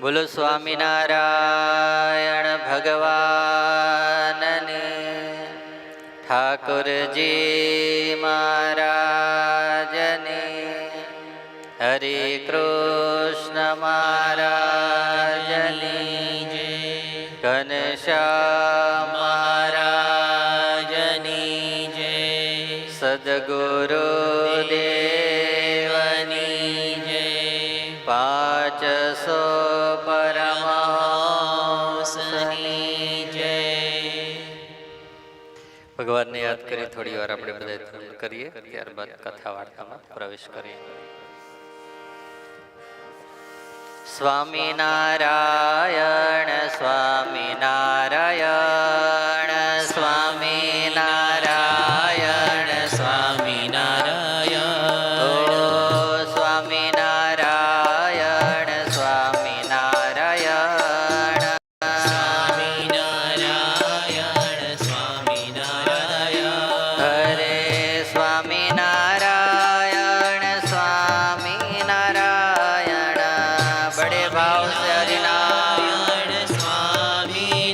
બોલો સ્વામિનારાયણ ભગવાનની, ઠાકોરજી મહારાજની, હરે કૃષ્ણ મહારાજની, ઘનશ્યામ મહારાજની જય, સદગુરુ દેવની જય, 500 પરમહંસની જય. ભગવાનને યાદ કરી થોડી વાર આપણે બધા ધૂન કરીએ, ત્યારબાદ કથા વાર્તામાં પ્રવેશ કરીએ. સ્વામિનારાયણ સ્વામિનારાયણ સ્વામિનારાયણ સ્વામિનારાયણ, ઓ સ્વામિનારાયણ સ્વામિનારાયણ સ્વામિનારાયણ સ્વામિનારાયણ, હરે સ્વામિનારાયણ સ્વામિનારાયણ, બડે ભાવ સે હરિનારાયણ સ્વામી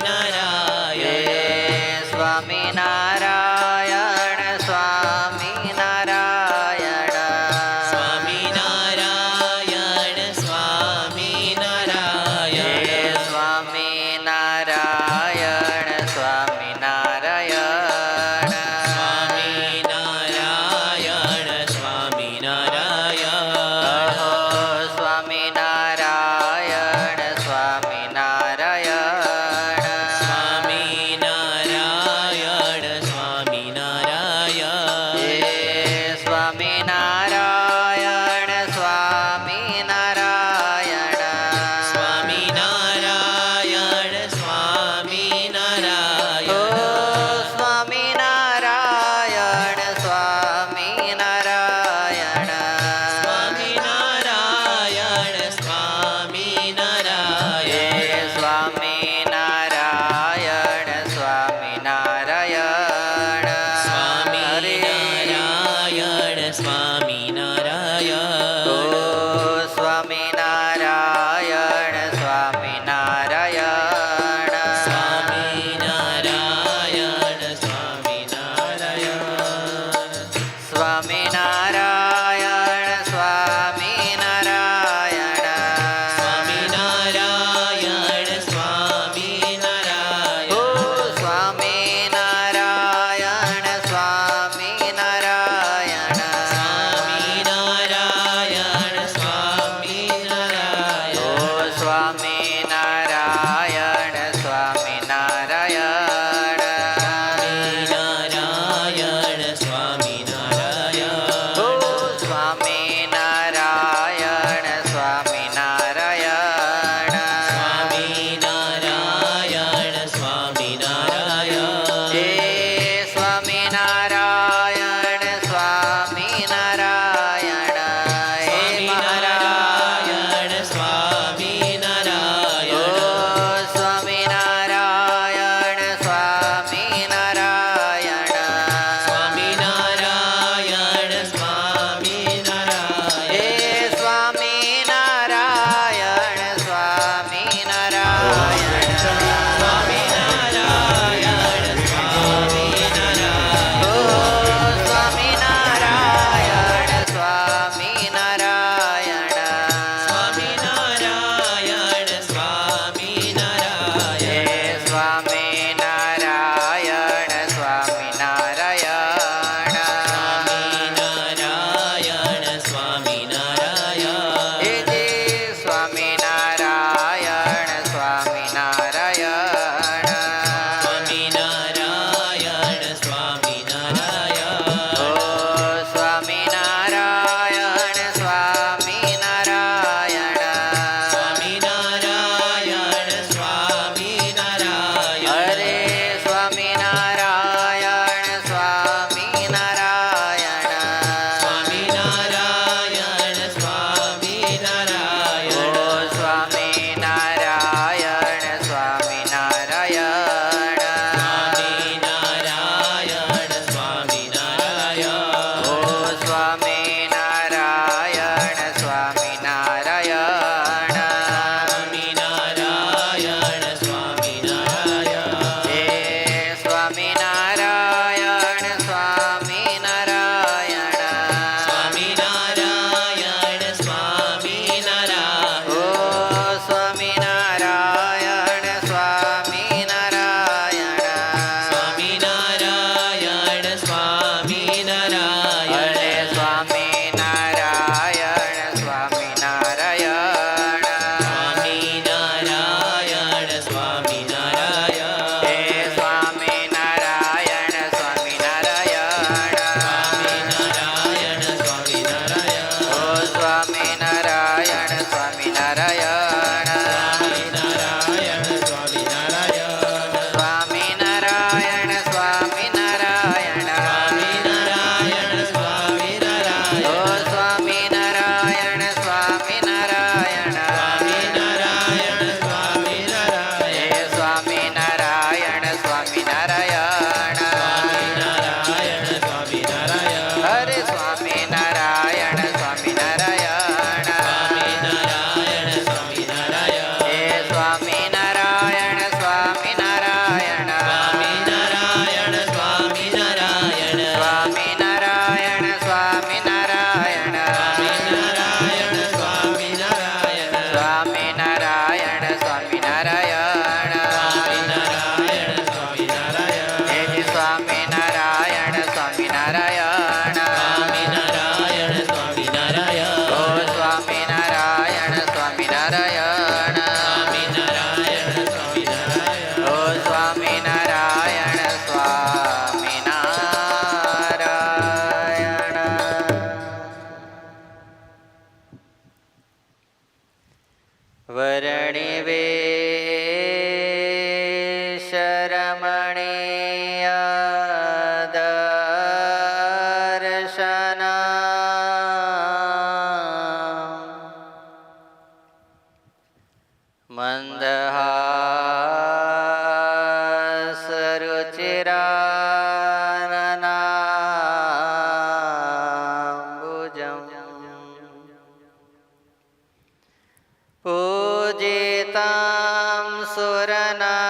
વરણી વેશરમણીય પૂજિતાં સુરનરોતમેર્મુદા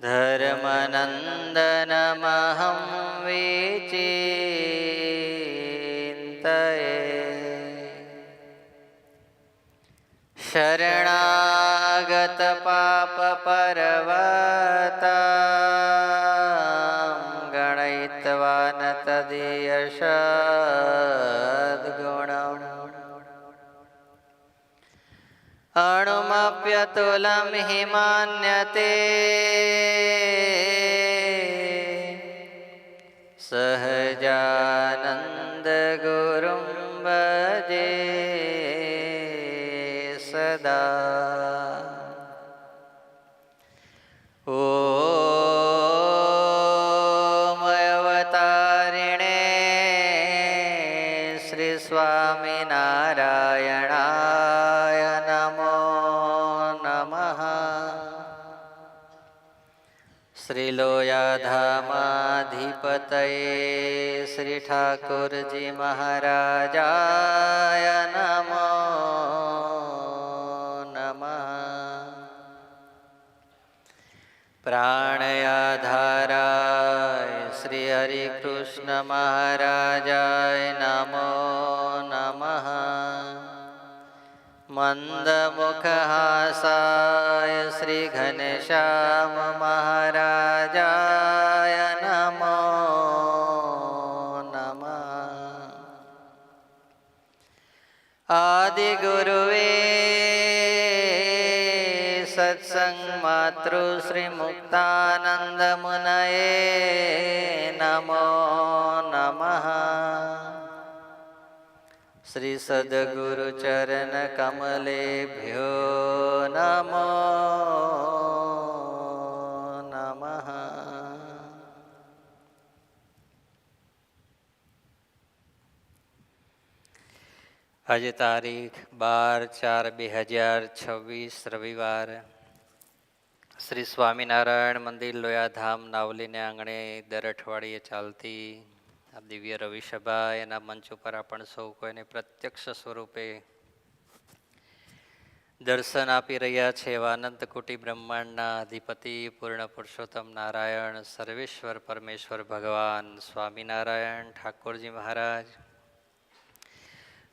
ધર્મનંદનમહં વિચિંતયે શરણાગત પાપ પર્વતં ગણયિત્વા ન તદીયસદ્ગુણં અણુમપ્યતુલં હિ માન્યતે સહજાનંદ ગુરું ભજે સદા. ઓમ અવતારિણે શ્રી સ્વામિનારાયણાય નમો નમઃ. શ્રી લોયાધામાધિપતયે શ્રી ઠાકોરજી મહારાજાય નમો પ્રાણયાધારાય શ્રી હરિકૃષ્ણ મહારાજાય નમો નમઃ. મંદમુખહાસાય શ્રી ઘનશ્યામ મહારાજાય નમો નમઃ. આદિગુરુવે સત્સંગ માતૃ શ્રી મુક્તાનંદ મુનયે નમો નમઃ. શ્રી સદગુરુ ચરણ કમલેભ્યો નમો નમઃ. આજે તારીખ 12/4/2026 રવિવાર શ્રી સ્વામિનારાયણ મંદિર લોયાધામ નાવલીને આંગણે દર અઠવાડિયે ચાલતી આ દિવ્ય રવિસભા એના મંચ ઉપર આપણ સૌ કોઈને પ્રત્યક્ષ સ્વરૂપે દર્શન આપી રહ્યા છે એવા અનંત કોટી બ્રહ્માંડના અધિપતિ પૂર્ણ પુરુષોત્તમ નારાયણ સર્વેશ્વર પરમેશ્વર ભગવાન સ્વામિનારાયણ ઠાકોરજી મહારાજ,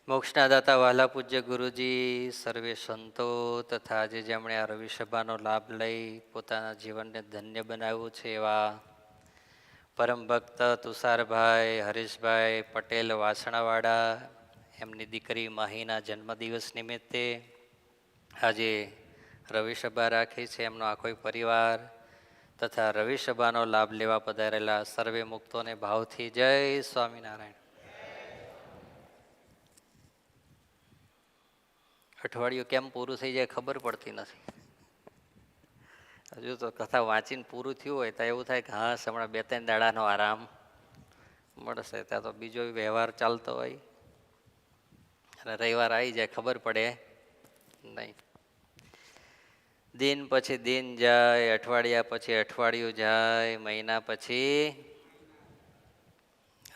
મોક્ષના દાતા વહાલા પૂજ્ય ગુરુજી, સર્વે સંતો તથા આજે જેમણે આ રવિસભાનો લાભ લઈ પોતાના જીવનને ધન્ય બનાવ્યું છે એવા પરમ ભક્ત તુષારભાઈ હરીશભાઈ પટેલ વાસણાવાડા, એમની દીકરી માહીના જન્મદિવસ નિમિત્તે આજે રવિસભા રાખી છે. એમનો આખો પરિવાર તથા રવિસભાનો લાભ લેવા પધારેલા સર્વે મુક્તોને ભાવથી જય સ્વામિનારાયણ. અઠવાડિયું કેમ પૂરું થઈ જાય ખબર પડતી નથી. હજુ તો કથા વાંચીને પૂરું થયું હોય તો એવું થાય કે હા હમણાં 2-3 દાડાનો આરામ મળશે. ત્યાં તો બીજો વ્યવહાર ચાલતો હોય અને રવિવાર આવી જાય ખબર પડે નહીં. દિન પછી દિન જાય, અઠવાડિયા પછી અઠવાડિયું જાય, મહિના પછી,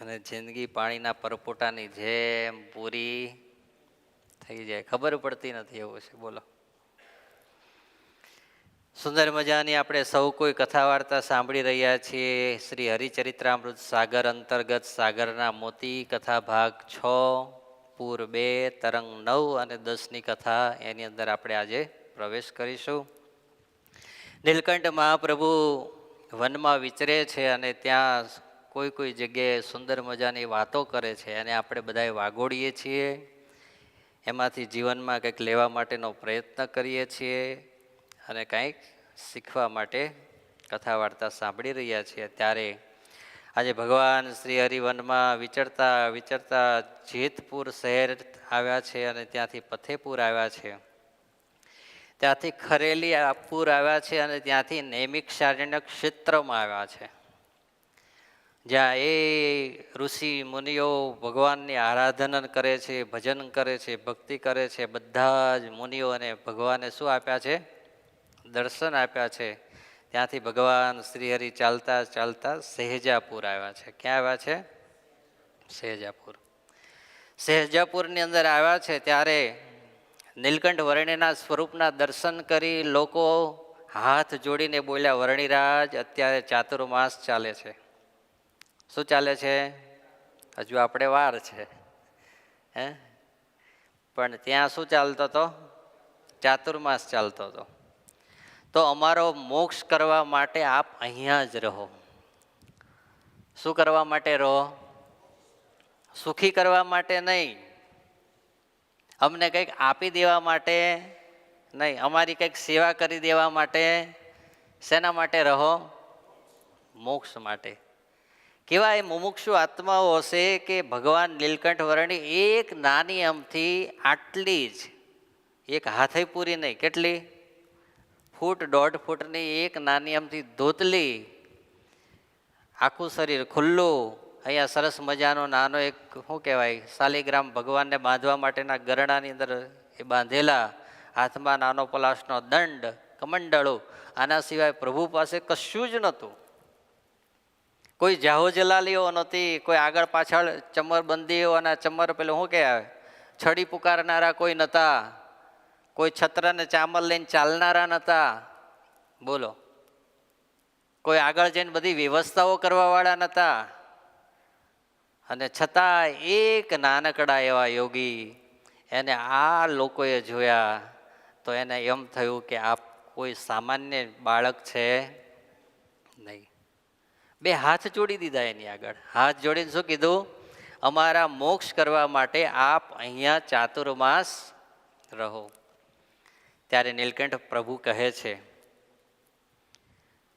અને જિંદગી પાણીના પરપોટાની જેમ પૂરી થઈ જાય ખબર પડતી નથી. એવું છે બોલો. સુંદર મજાની આપણે સૌ કોઈ કથા વાર્તા સાંભળી રહ્યા છીએ. શ્રી હરિચરિત્રામૃત સાગર અંતર્ગત સાગરના મોતી કથા ભાગ 6, પૂર 2, તરંગ 9 અને 10ની કથા એની અંદર આપણે આજે પ્રવેશ કરીશું. નીલકંઠ મહાપ્રભુ વનમાં વિચરે છે અને ત્યાં કોઈ કોઈ જગ્યાએ સુંદર મજાની વાતો કરે છે અને આપણે બધાએ વાગોડીએ છીએ. એમાંથી જીવનમાં કંઈક લેવા માટેનો પ્રયત્ન કરીએ છીએ અને કંઈક શીખવા માટે કથા વાર્તા સાંભળી રહ્યા છીએ ત્યારે આજે ભગવાન શ્રી હરિવનમાં વિચરતા વિચરતા જેતપુર શહેર આવ્યા છે અને ત્યાંથી ફતેપુર આવ્યા છે, ત્યાંથી ખરેલી પૂર આવ્યા છે અને ત્યાંથી નૈમિષારણ્ય ક્ષેત્રમાં આવ્યા છે, જ્યાં એ ઋષિ મુનિઓ ભગવાનની આરાધના કરે છે, ભજન કરે છે, ભક્તિ કરે છે. બધા જ મુનિઓને ભગવાને શું આપ્યા છે? દર્શન આપ્યા છે. ત્યાંથી ભગવાન શ્રી હરિ ચાલતા ચાલતા સહેજાપુર આવ્યા છે. ક્યાં આવ્યા છે? સહેજાપુર. સહેજાપુરની અંદર આવ્યા છે ત્યારે નીલકંઠ વર્ણિના સ્વરૂપના દર્શન કરી લોકો હાથ જોડીને બોલ્યા, વર્ણિરાજ અત્યારે ચાતુર્માસ ચાલે છે. શું ચાલે છે? હજુ આપણે વાર છે, હે? પણ ત્યાં શું ચાલતો હતો? ચાતુર્માસ ચાલતો હતો. તો અમારો મોક્ષ કરવા માટે આપ અહીંયા જ રહો. શું કરવા માટે રહો? સુખી કરવા માટે નહીં, અમને કંઈક આપી દેવા માટે નહીં, અમારી કંઈક સેવા કરી દેવા માટે. શેના માટે રહો? મોક્ષ માટે. કેવા એ મુમુક્ષુ આત્માઓ હશે કે ભગવાન નીલકંઠ વર્ણી એક નાની અમથી આટલી જ, એક હાથે પૂરી નહીં, કેટલી? ફૂટ 1.5 ફૂટની એક નાની અમથી ધોતલી, આખું શરીર ખુલ્લું, અહીંયા સરસ મજાનો નાનો એક શું કહેવાય શાલિગ્રામ ભગવાનને બાંધવા માટેના ગરણાની અંદર એ બાંધેલા, હાથમાં નાનો પલાશનો દંડ, કમંડળું. આના સિવાય પ્રભુ પાસે કશું જ નહોતું. કોઈ જાહો જલાલીઓ નહોતી, કોઈ આગળ પાછળ ચમરબંદીઓ અને ચમર પેલું શું કહેવાય છડી પુકારનારા કોઈ નહોતા, કોઈ છત્ર ને ચામર લઈને ચાલનારા નહોતા. બોલો, કોઈ આગળ જઈને બધી વ્યવસ્થાઓ કરવાવાળા નહોતા. અને છતાં એક નાનકડા એવા યોગી, એને આ લોકોએ જોયા તો એને એમ થયું કે આ કોઈ સામાન્ય બાળક છે નહીં. 2 હાથ જોડી દીધા એની આગળ. હાથ જોડીને શું કીધું? અમારા મોક્ષ કરવા માટે આપ અહીંયા ચાતુર્માસ રહો. ત્યારે નીલકંઠ પ્રભુ કહે છે,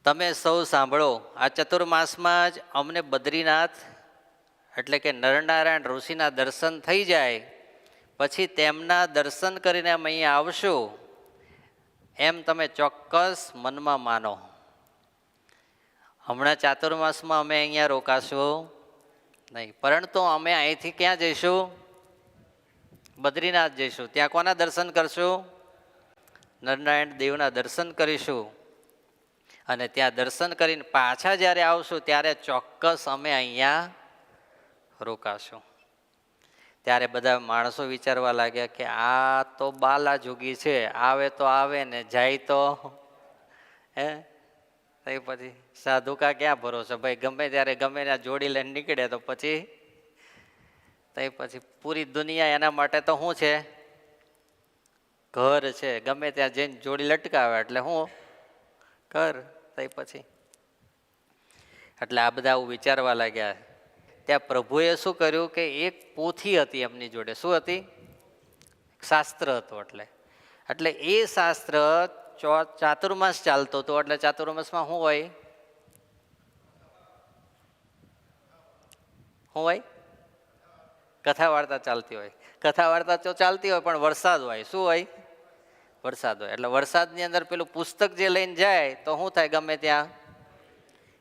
તમે સૌ સાંભળો, આ ચતુર્માસમાં જ અમને બદ્રીનાથ એટલે કે નરનારાયણ ઋષિના દર્શન થઈ જાય, પછી તેમના દર્શન કરીને અમે અહીંયા આવશું એમ તમે ચોક્કસ મનમાં માનો. હમણાં ચાતુર્માસમાં અમે અહીંયા રોકાશું નહીં, પરંતુ અમે અહીંથી ક્યાં જઈશું? બદ્રીનાથ જઈશું. ત્યાં કોના દર્શન કરશું? નરનારાયણ દેવના દર્શન કરીશું. અને ત્યાં દર્શન કરીને પાછા જ્યારે આવશું ત્યારે ચોક્કસ અમે અહીંયા રોકાશું. ત્યારે બધા માણસો વિચારવા લાગ્યા કે આ તો બાલા જોગી છે, આવે તો આવે ને જાય તો હે. પછી સાધુકા ક્યાં ભરોસો ભાઈ, ગમે ત્યારે ગમે ત્યાં જોડી લઈને નીકળે તો પછી પૂરી દુનિયા એના માટે તો શું છે? ઘર છે. ગમે ત્યાં જઈને જોડી લટકાવે એટલે શું? ઘર. પછી એટલે આ બધા આવું વિચારવા લાગ્યા. ત્યાં પ્રભુએ શું કર્યું કે એક પોથી હતી એમની જોડે. શું હતી? શાસ્ત્ર હતું. એટલે એ શાસ્ત્ર ચાતુર્માસ ચાલતો હતો. એટલે ચાતુર્માસમાં શું હોય? શું હોય? કથા વાર્તા ચાલતી હોય. કથા વાર્તા તો ચાલતી હોય પણ વરસાદ હોય. શું હોય? વરસાદ હોય. એટલે વરસાદની અંદર પેલું પુસ્તક જે લઈને જાય તો શું થાય ગમે ત્યાં?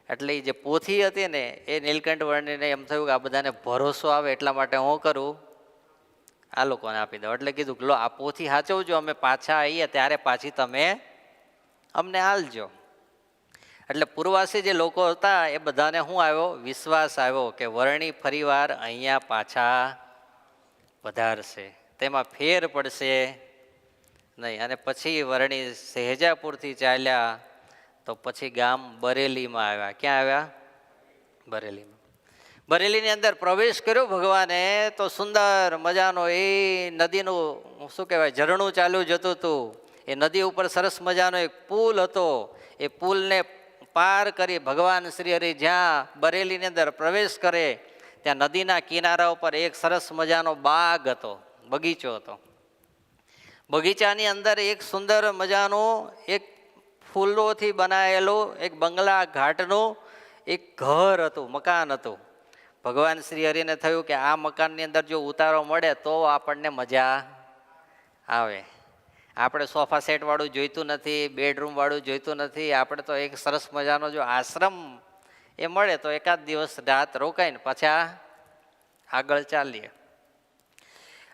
એટલે એ જે પોથી હતી ને એ નીલકંઠ વર્ણિને એમ થયું કે આ બધાને ભરોસો આવે એટલા માટે હું કરું, આ લોકોને આપી દઉં. એટલે કીધું કે લો આ પોથી સાચવજો, અમે પાછા આવીએ ત્યારે પાછી તમે અમને આલજો. એટલે પૂર્વાસી જે લોકો હતા એ બધાને શું આવ્યો? વિશ્વાસ આવ્યો કે વર્ણી ફરીવાર અહીંયા પાછા વધારશે, તેમાં ફેર પડશે નહીં. અને પછી વર્ણી સહેજાપુરથી ચાલ્યા તો પછી ગામ બરેલીમાં આવ્યા. ક્યાં આવ્યા? બરેલીમાં. બરેલીની અંદર પ્રવેશ કર્યો ભગવાને તો સુંદર મજાનો એ નદીનું શું કહેવાય ઝરણું ચાલ્યું જતું હતું. એ નદી ઉપર સરસ મજાનો એક પુલ હતો. એ પુલને પાર કરી ભગવાન શ્રી હરિ જ્યાં બરેલીની અંદર પ્રવેશ કરે ત્યાં નદીના કિનારા ઉપર એક સરસ મજાનો બાગ હતો, બગીચો હતો. બગીચાની અંદર એક સુંદર મજાનું એક ફૂલોથી બનાવેલું એક બંગલા ઘાટનું એક ઘર હતું, મકાન હતું. ભગવાન શ્રી હરિને થયું કે આ મકાનની અંદર જો ઉતારો મળે તો આપણને મજા આવે. આપણે સોફા સેટ વાળું જોઈતું નથી, બેડરૂમ વાળું જોઈતું નથી. આપણે તો એક સરસ મજાનો જો આશ્રમ એ મળે તો એકાદ દિવસ રાત રોકાઈને પાછા આગળ ચાલીએ.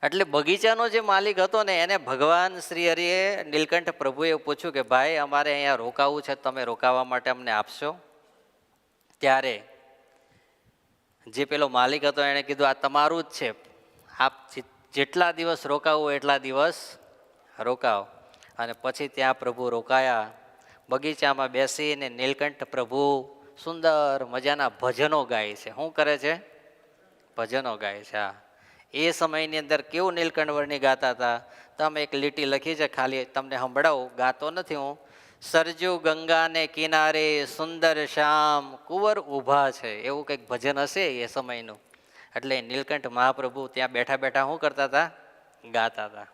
એટલે બગીચાનો જે માલિક હતો ને એને ભગવાન શ્રી હરિએ નીલકંઠ પ્રભુએ પૂછ્યું કે ભાઈ અમારે અહીંયા રોકાવું છે, તમે રોકાવા માટે અમને આપશો? ત્યારે જે પેલો માલિક હતો એણે કીધું આ તમારું જ છે, આપ જેટલા દિવસ રોકાવું એટલા દિવસ રોકાવ. અને પછી ત્યાં પ્રભુ રોકાયા. બગીચામાં બેસીને નીલકંઠ પ્રભુ સુંદર મજાના ભજનો ગાય છે. શું કરે છે? ભજનો ગાય છે. હા, એ સમયની અંદર કેવું નીલકંઠ વર્ણિ ગાતા હતા. તમે એક લીટી લખી છે, ખાલી તમને સંભળાવું, ગાતો નથી હું. સરજુ ગંગાને કિનારે સુંદર શ્યામ કુંવર ઊભા છે, એવું કંઈક ભજન હશે એ સમયનું. એટલે નીલકંઠ મહાપ્રભુ ત્યાં બેઠા બેઠા શું કરતા હતા? ગાતા હતા.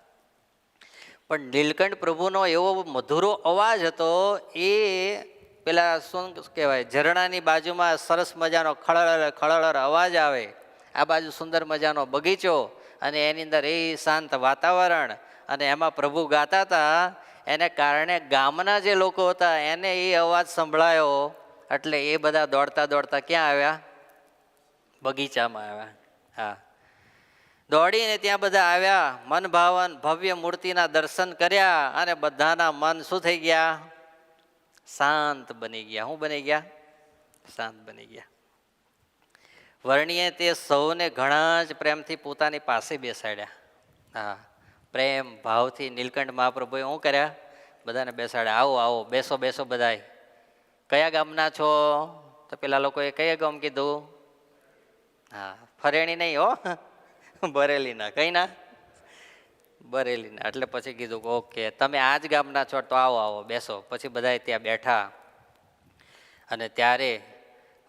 પણ નીલકંઠ પ્રભુનો એવો મધુરો અવાજ હતો, એ પેલા શું કહેવાય, ઝરણાની બાજુમાં સરસ મજાનો ખળળ ખળળ અવાજ આવે, આ બાજુ સુંદર મજાનો બગીચો અને એની અંદર એ શાંત વાતાવરણ, અને એમાં પ્રભુ ગાતા હતા. એને કારણે ગામના જે લોકો હતા એને એ અવાજ સંભળાયો. એટલે એ બધા દોડતા દોડતા ક્યાં આવ્યા? બગીચામાં આવ્યા. હા, દોડીને ત્યાં બધા આવ્યા. મન ભાવન ભવ્ય મૂર્તિના દર્શન કર્યા અને બધાના મન શું થઈ ગયા? શાંત બની ગયા. શું બની ગયા? શાંત બની ગયા. વર્ણિએ તે સૌને ઘણા જ પ્રેમથી પોતાની પાસે બેસાડ્યા. હા, પ્રેમ ભાવથી નીલકંઠ મહાપ્રભુએ શું કર્યા? બધાને બેસાડ્યા. આવો આવો, બેસો બેસો બધાય. કયા ગામના છો? તો પેલા લોકોએ કયા ગામ કીધું? હા, ફરેણી નહીં હો, બરેલીના. કઈ ના? બરેલીના. એટલે પછી કીધું ઓકે તમે આ જ ગામના છો તો આવો આવો બેસો. પછી બધા ત્યાં બેઠા. અને ત્યારે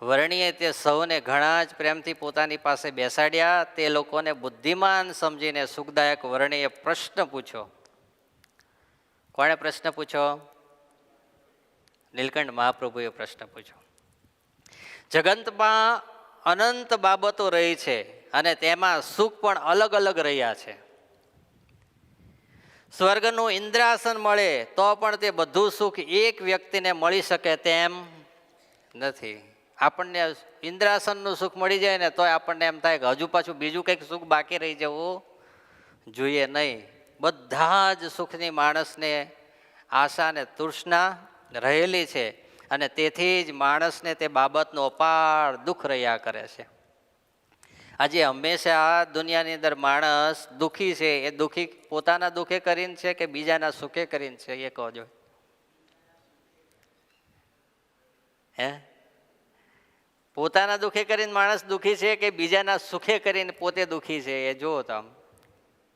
વર્ણિએ તે સૌને ઘણા જ પ્રેમથી પોતાની પાસે બેસાડ્યા. તે લોકોને બુદ્ધિમાન સમજીને સુખદાયક વર્ણિએ પ્રશ્ન પૂછ્યો. કોણે પ્રશ્ન પૂછ્યો? નીલકંઠ મહાપ્રભુએ પ્રશ્ન પૂછ્યો. જગતમાં અનંત બાબતો રહી છે અને તેમાં સુખ પણ અલગ અલગ રહ્યા છે. સ્વર્ગનું ઇન્દ્રાસન મળે તો પણ તે બધું સુખ એક વ્યક્તિને મળી શકે તેમ નથી. આપણને ઇન્દ્રાસનનું સુખ મળી જાય ને તો આપણને એમ થાય કે હજુ પાછું બીજું કંઈક સુખ બાકી રહી જવું જોઈએ નહીં. બધા જ સુખની માણસને આશા ને તૃષ્ણા રહેલી છે અને તેથી જ માણસને તે બાબતનો અપાર દુઃખ રહ્યા કરે છે. આજે હંમેશા દુનિયાની અંદર માણસ દુઃખી છે. એ દુઃખી પોતાના દુઃખે કરીને છે કે બીજાના સુખે કરીને છે? એ કહો. હે, પોતાના દુઃખે કરીને માણસ દુઃખી છે કે બીજાના સુખે કરીને પોતે દુઃખી છે? એ જુઓ તમે.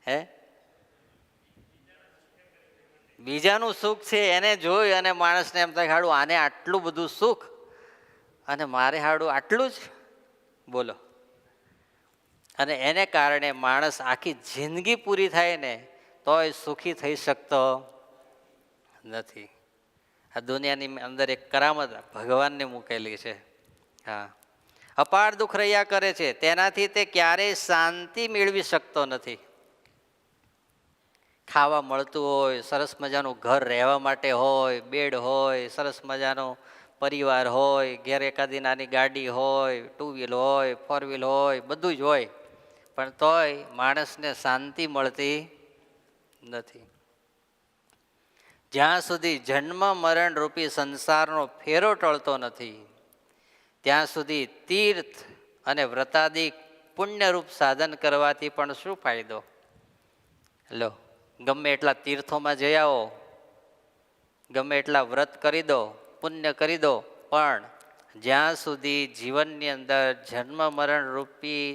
હે, બીજાનું સુખ છે એને જોઈ અને માણસને એમ થાય હાડું આને આટલું બધું સુખ અને મારે હાડું આટલું જ. બોલો. અને એને કારણે માણસ આખી જિંદગી પૂરી થાય ને તોય સુખી થઈ શકતો નથી. આ દુનિયાની અંદર એક કરામત ભગવાનને મૂકેલી છે. હા, અપાર દુઃખ રહ્યા કરે છે, તેનાથી તે ક્યારેય શાંતિ મેળવી શકતો નથી. ખાવા મળતું હોય, સરસ મજાનું ઘર રહેવા માટે હોય, બેડ હોય, સરસ મજાનો પરિવાર હોય, ઘેર એકાદી નાની ગાડી હોય, ટુ વ્હીલ હોય, ફોર વ્હીલ હોય, બધું જ હોય, પણ તોય માણસને શાંતિ મળતી નથી. જ્યાં સુધી જન્મ મરણ રૂપી સંસારનો ફેરો ટળતો નથી ત્યાં સુધી તીર્થ અને વ્રતાદિક પુણ્યરૂપ સાધન કરવાથી પણ શું ફાયદો? લો, ગમે એટલા તીર્થોમાં જઈ આવો, ગમે એટલા વ્રત કરી દો, પુણ્ય કરી દો, પણ જ્યાં સુધી જીવનની અંદર જન્મ મરણ રૂપી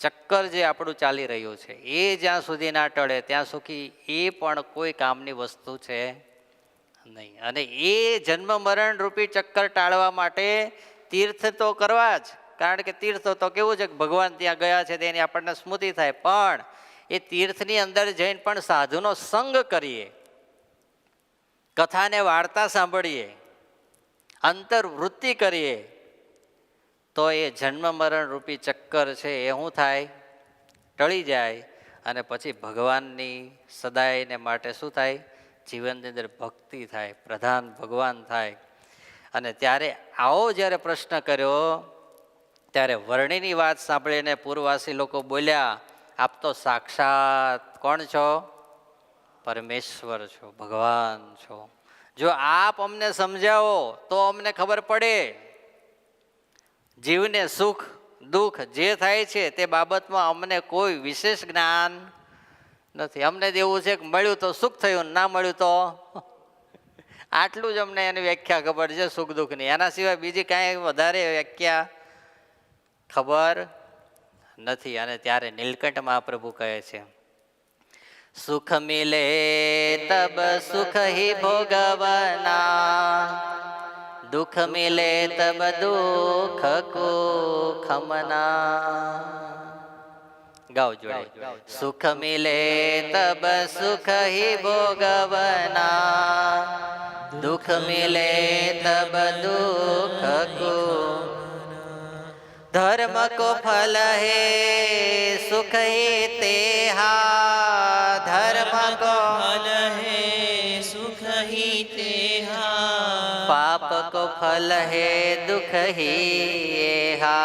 ચક્કર જે આપણું ચાલી રહ્યું છે એ જ્યાં સુધી ના ટળે ત્યાં સુધી એ પણ કોઈ કામની વસ્તુ છે નહીં. અને એ જન્મ મરણ રૂપી ચક્કર ટાળવા માટે તીર્થ તો કરવા જ, કારણ કે તીર્થ તો કેવું છે કે ભગવાન ત્યાં ગયા છે તેની આપણને સ્મૃતિ થાય. પણ એ તીર્થની અંદર જઈને પણ સાધુનો સંગ કરીએ કથાને વાર્તા સાંભળીએ, અંતર્વૃત્તિ કરીએ, તો એ જન્મ મરણ રૂપી ચક્કર છે એ શું થાય? ટળી જાય. અને પછી ભગવાનની સદાયને માટે શું થાય? જીવનની અંદર ભક્તિ થાય, પ્રધાન ભગવાન થાય. અને ત્યારે આવો જ્યારે પ્રશ્ન કર્યો ત્યારે વર્ણિની વાત સાંભળીને પૂર્વવાસી લોકો બોલ્યા, આપ તો સાક્ષાત કોણ છો? પરમેશ્વર છો, ભગવાન છો. જો આપ અમને સમજાવો તો અમને ખબર પડે. જીવને સુખ દુઃખ જે થાય છે તે બાબતમાં અમને કોઈ વિશેષ જ્ઞાન નથી. અમને એવું છે કે મળ્યું તો સુખ થયું, ના મળ્યું તો આટલું જ અમને એની વ્યાખ્યા ખબર છે સુખ દુઃખની. એના સિવાય બીજી કાંઈ વધારે વ્યાખ્યા ખબર નથી. અને ત્યારે નીલકંઠ મહાપ્રભુ કહે છે, સુખ મિલે તબ સુખ હી ભોગવના, દુઃખ મિલે તબ દુઃખ કો ખમના. ગાઓ જોડે. સુખ મિલે તબ સુખ હી ભોગવના, દુઃખ મિલે તબ દુઃખ કો. ધર્મ કો ફલ હે સુખ હી તેહા, ધર્મ કો ફલ હે સુખ હી તેહા, પાપ को फल है दुख ही एहा,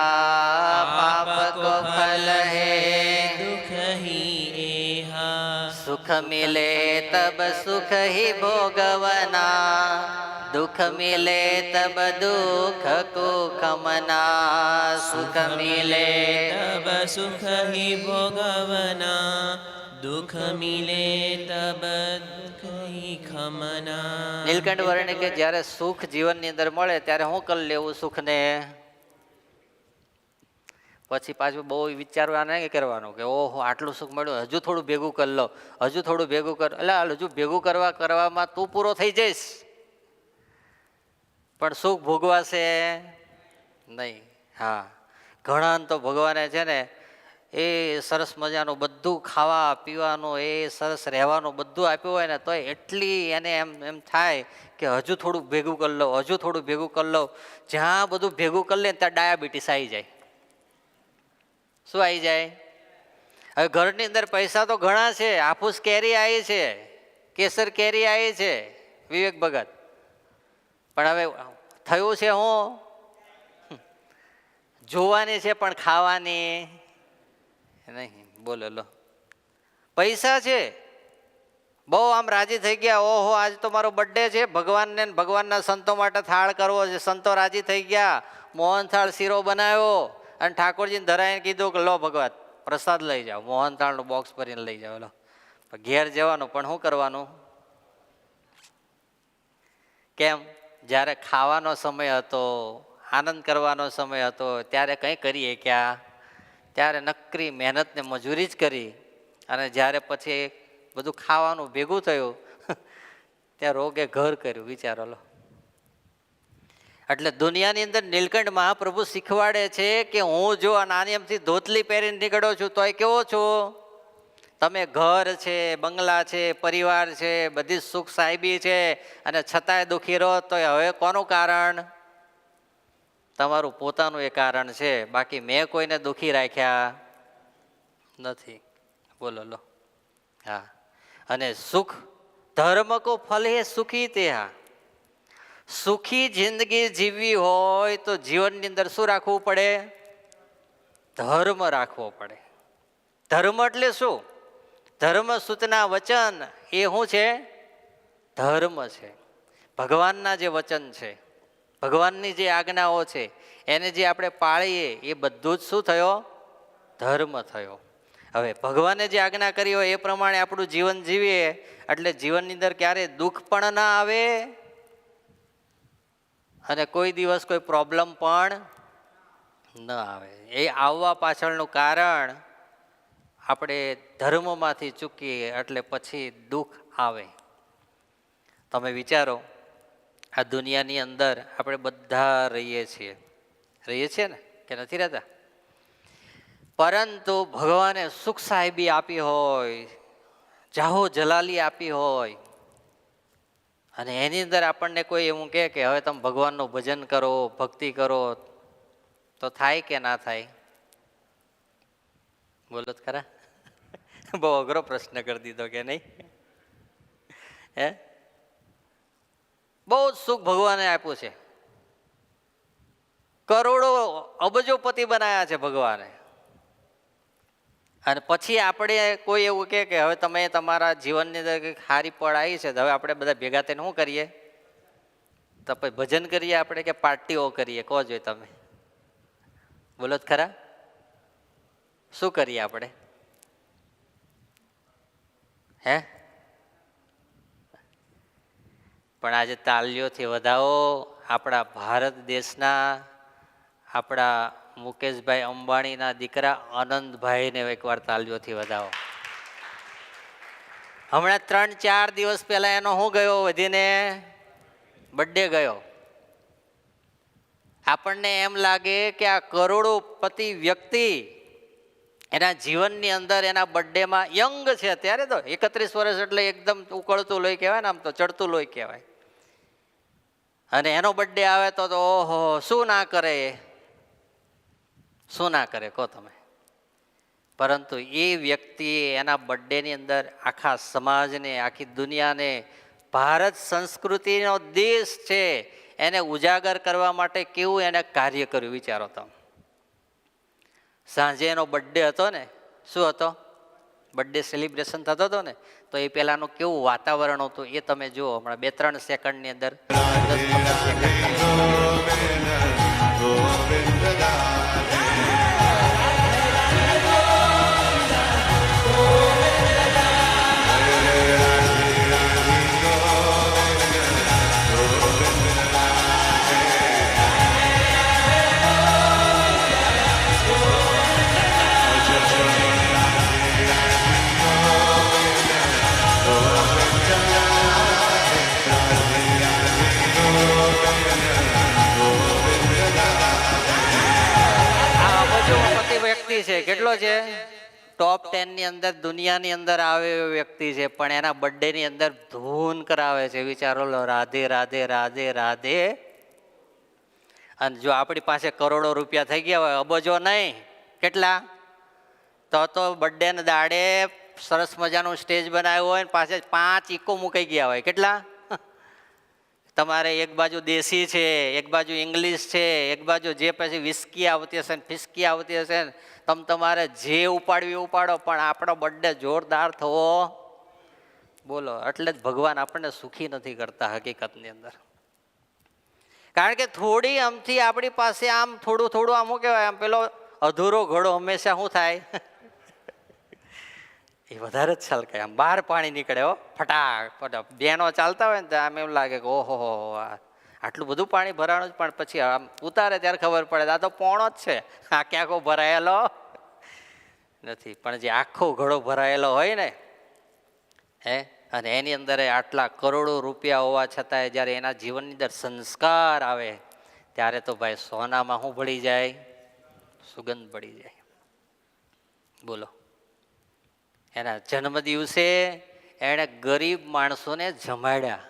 पाप को फल है दुख ही एहा. सुख मिले तब सुख ही भोगवना, दुख मिले तब दुख को कमना. सुख मिले तब सुख ही भोगवना, दुख मिले तब ખમના. નીલકંઠ વર્ણિ કે જ્યારે સુખ જીવનની અંદર મળે ત્યારે શું કરી લેવું સુખને? પછી પાછું બહુ વિચારવા નહીં કરવાનું કે ઓહો આટલું સુખ મળ્યું, હજુ થોડું ભેગું કરી લો, હજુ થોડું ભેગું કર. એટલે હજુ ભેગું કરવામાં તું પૂરો થઈ જઈશ, પણ સુખ ભોગવાશે નહીં. હા, ઘણા તો ભગવાને છે ને એ સરસ મજાનું બધું ખાવા પીવાનું, એ સરસ રહેવાનું બધું આપ્યું હોય ને તો એટલી એને એમ થાય કે હજુ થોડું ભેગું કરી લો, હજુ થોડું ભેગું કરી લો. જ્યાં બધું ભેગું કરી લે ત્યાં ડાયાબિટીસ આવી જાય. શું આવી જાય? હવે ઘરની અંદર પૈસા તો ઘણા છે, હાફૂસ કેરી આવી છે, કેસર કેરી આવી છે, વિવેક ભગત, પણ હવે થયું છે હું જોવાની છે પણ ખાવાની નહીં. બોલો લો, પૈસા છે, બહુ આમ રાજી થઈ ગયા, ઓહો આજ તો મારો બર્થડે છે, ભગવાનને ભગવાનના સંતો માટે થાળ કરવો છે. સંતો રાજી થઈ ગયા, મોહનથાળ શીરો બનાવ્યો અને ઠાકોરજીને ધરાઈને કીધું કે લો ભગવાન પ્રસાદ લઈ જાઓ. મોહનથાળનું બોક્સ ભરીને લઈ જાઓ. લો ઘેર જવાનું, પણ શું કરવાનું? કેમ? જ્યારે ખાવાનો સમય હતો, આનંદ કરવાનો સમય હતો, ત્યારે કંઈ કરીએ ક્યાં? ત્યારે નકરી મહેનત ને મજૂરી જ કરી. અને જ્યારે પછી બધું ખાવાનું ભેગું થયું ત્યાં રોગે ઘર કર્યું. વિચારો લો. એટલે દુનિયાની અંદર નીલકંઠ મહાપ્રભુ શીખવાડે છે કે હું જો આ નાની એમથી ધોતલી પહેરીને નીકળ્યો છું તોય કેવો છું? તમે ઘર છે, બંગલા છે, પરિવાર છે, બધી સુખ સાહેબી છે, અને છતાંય દુઃખી રહો તો હવે કોનું કારણ? તમારું પોતાનું એ કારણ છે. બાકી મેં કોઈને દુઃખી રાખ્યા નથી. બોલો લો. હા, અને સુખ ધર્મ કો ફલ હે સુખી તેહા. સુખી જિંદગી જીવવી હોય તો જીવનની અંદર શું રાખવું પડે? ધર્મ રાખવો પડે. ધર્મ એટલે શું? ધર્મ સૂચના વચન એ શું છે? ધર્મ છે. ભગવાનના જે વચન છે, ભગવાનની જે આજ્ઞાઓ છે, એને જે આપણે પાળીએ એ બધું જ શું થયો? ધર્મ થયો. હવે ભગવાને જે આજ્ઞા કરી હોય એ પ્રમાણે આપણું જીવન જીવીએ એટલે જીવનની અંદર ક્યારે દુઃખ પણ ના આવે અને કોઈ દિવસ કોઈ પ્રોબ્લેમ પણ ન આવે. એ આવવા પાછળનું કારણ આપણે ધર્મમાંથી ચૂકીએ એટલે પછી દુઃખ આવે. તમે વિચારો, આ દુનિયાની અંદર આપણે બધા રહીએ છીએ ને કે નથી રહેતા? પરંતુ ભગવાને સુખ સાહેબી આપી હોય, જાહો જલાલી આપી હોય, અને એની અંદર આપણને કોઈ એવું કહે કે હવે તમે ભગવાનનું ભજન કરો, ભક્તિ કરો, તો થાય કે ના થાય? બોલો તો ખરા. બહુ અઘરો પ્રશ્ન કરી દીધો કે નહીં? હે, બહુ જ સુખ ભગવાને આપ્યું છે. કરોડો અબજોપતિ બનાવ્યા છે ભગવાને. અને પછી આપણે કોઈ એવું કહે કે હવે તમે તમારા જીવનની અંદર કંઈક સારી પળ આવી છે, હવે આપણે બધા ભેગા થઈને શું કરીએ? તો પછી ભજન કરીએ આપણે કે પાર્ટીઓ કરીએ? કહો જોઈએ તમે, બોલો જ ખરા. શું કરીએ આપણે? હે, પણ આજે તાલીઓથી વધાવો આપણા ભારત દેશના, આપણા મુકેશભાઈ અંબાણીના દીકરા આનંદભાઈને એકવાર તાલીઓથી વધાવો. હમણાં 3-4 દિવસ પહેલા એનો હું ગયો વધીને બર્થડે ગયો. આપણને એમ લાગે કે આ કરોડોપતિ વ્યક્તિ એના જીવનની અંદર એના બર્થડેમાં યંગ છે, ત્યારે તો 31 વર્ષ એટલે એકદમ ઉકળતું લોહી કહેવાય ને, આમ તો ચડતું લોહી કહેવાય. અને એનો બર્થડે આવે તો ઓહો, શું ના કરે, શું ના કરે કહો તમે. પરંતુ એ વ્યક્તિ એના બર્થડેની અંદર આખા સમાજને, આખી દુનિયાને, ભારત સંસ્કૃતિનો દેશ છે એને ઉજાગર કરવા માટે કેવું એને કાર્ય કર્યું, વિચારો તમે. સાંજે એનો બર્થડે હતો ને, શું હતો? બર્થડે સેલિબ્રેશન થતો હતો ને, તો એ પહેલાંનું કેવું વાતાવરણ હતું એ તમે જુઓ. હમણાં 2-3 સેકન્ડની અંદર, 10-15 સેકન્ડ. વ્યક્તિ છે, કેટલો છે? ટોપ 10 ની અંદર દુનિયાની અંદર આવે એવો વ્યક્તિ છે, પણ એના બર્થડે ની અંદર ધૂન કરાવે છે. વિચારો લો, રાધે રાધે રાધે રાધે. અને જો આપણી પાસે કરોડો રૂપિયા થઈ ગયા હોય, અબજો નહીં, કેટલા, તો બર્થડે ને દાડે સરસ મજાનું સ્ટેજ બનાવ્યું હોય ને પાસે 5 ઇકો મૂકાઈ ગયા હોય. કેટલા? તમારે એક બાજુ દેશી છે, એક બાજુ ઇંગ્લિશ છે, એક બાજુ જે પછી વિસ્કી આવતી હશે ને ફિસ્કી આવતી હશે ને, તમારે જે ઉપાડવી ઉપાડો, પણ આપણો બર્થડે જોરદાર થવો. બોલો, એટલે જ ભગવાન આપણને સુખી નથી કરતા હકીકતની અંદર. કારણ કે થોડી આમથી આપણી પાસે આમ થોડું થોડું આમ શું કહેવાય, આમ પેલો અધૂરો ઘડો હંમેશા શું થાય? એ વધારે જ છલકાય, આમ બહાર પાણી નીકળે હો, ફટાક ફટાક. બેનો ચાલતા હોય ને તો આમ એમ લાગે કે ઓહો આટલું બધું પાણી ભરાણું જ, પણ પછી આમ ઉતારે ત્યારે ખબર પડે આ તો પોણો જ છે, આ ક્યાંકો ભરાયેલો નથી. પણ જે આખો ઘડો ભરાયેલો હોય ને, અને એની અંદર આટલા કરોડો રૂપિયા હોવા છતાંય જ્યારે એના જીવનની અંદર સંસ્કાર આવે ત્યારે તો ભાઈ સોનામાં શું ભળી જાય? સુગંધ ભળી જાય. બોલો, એના જન્મ દિવસે એણે ગરીબ માણસોને જમાડ્યા.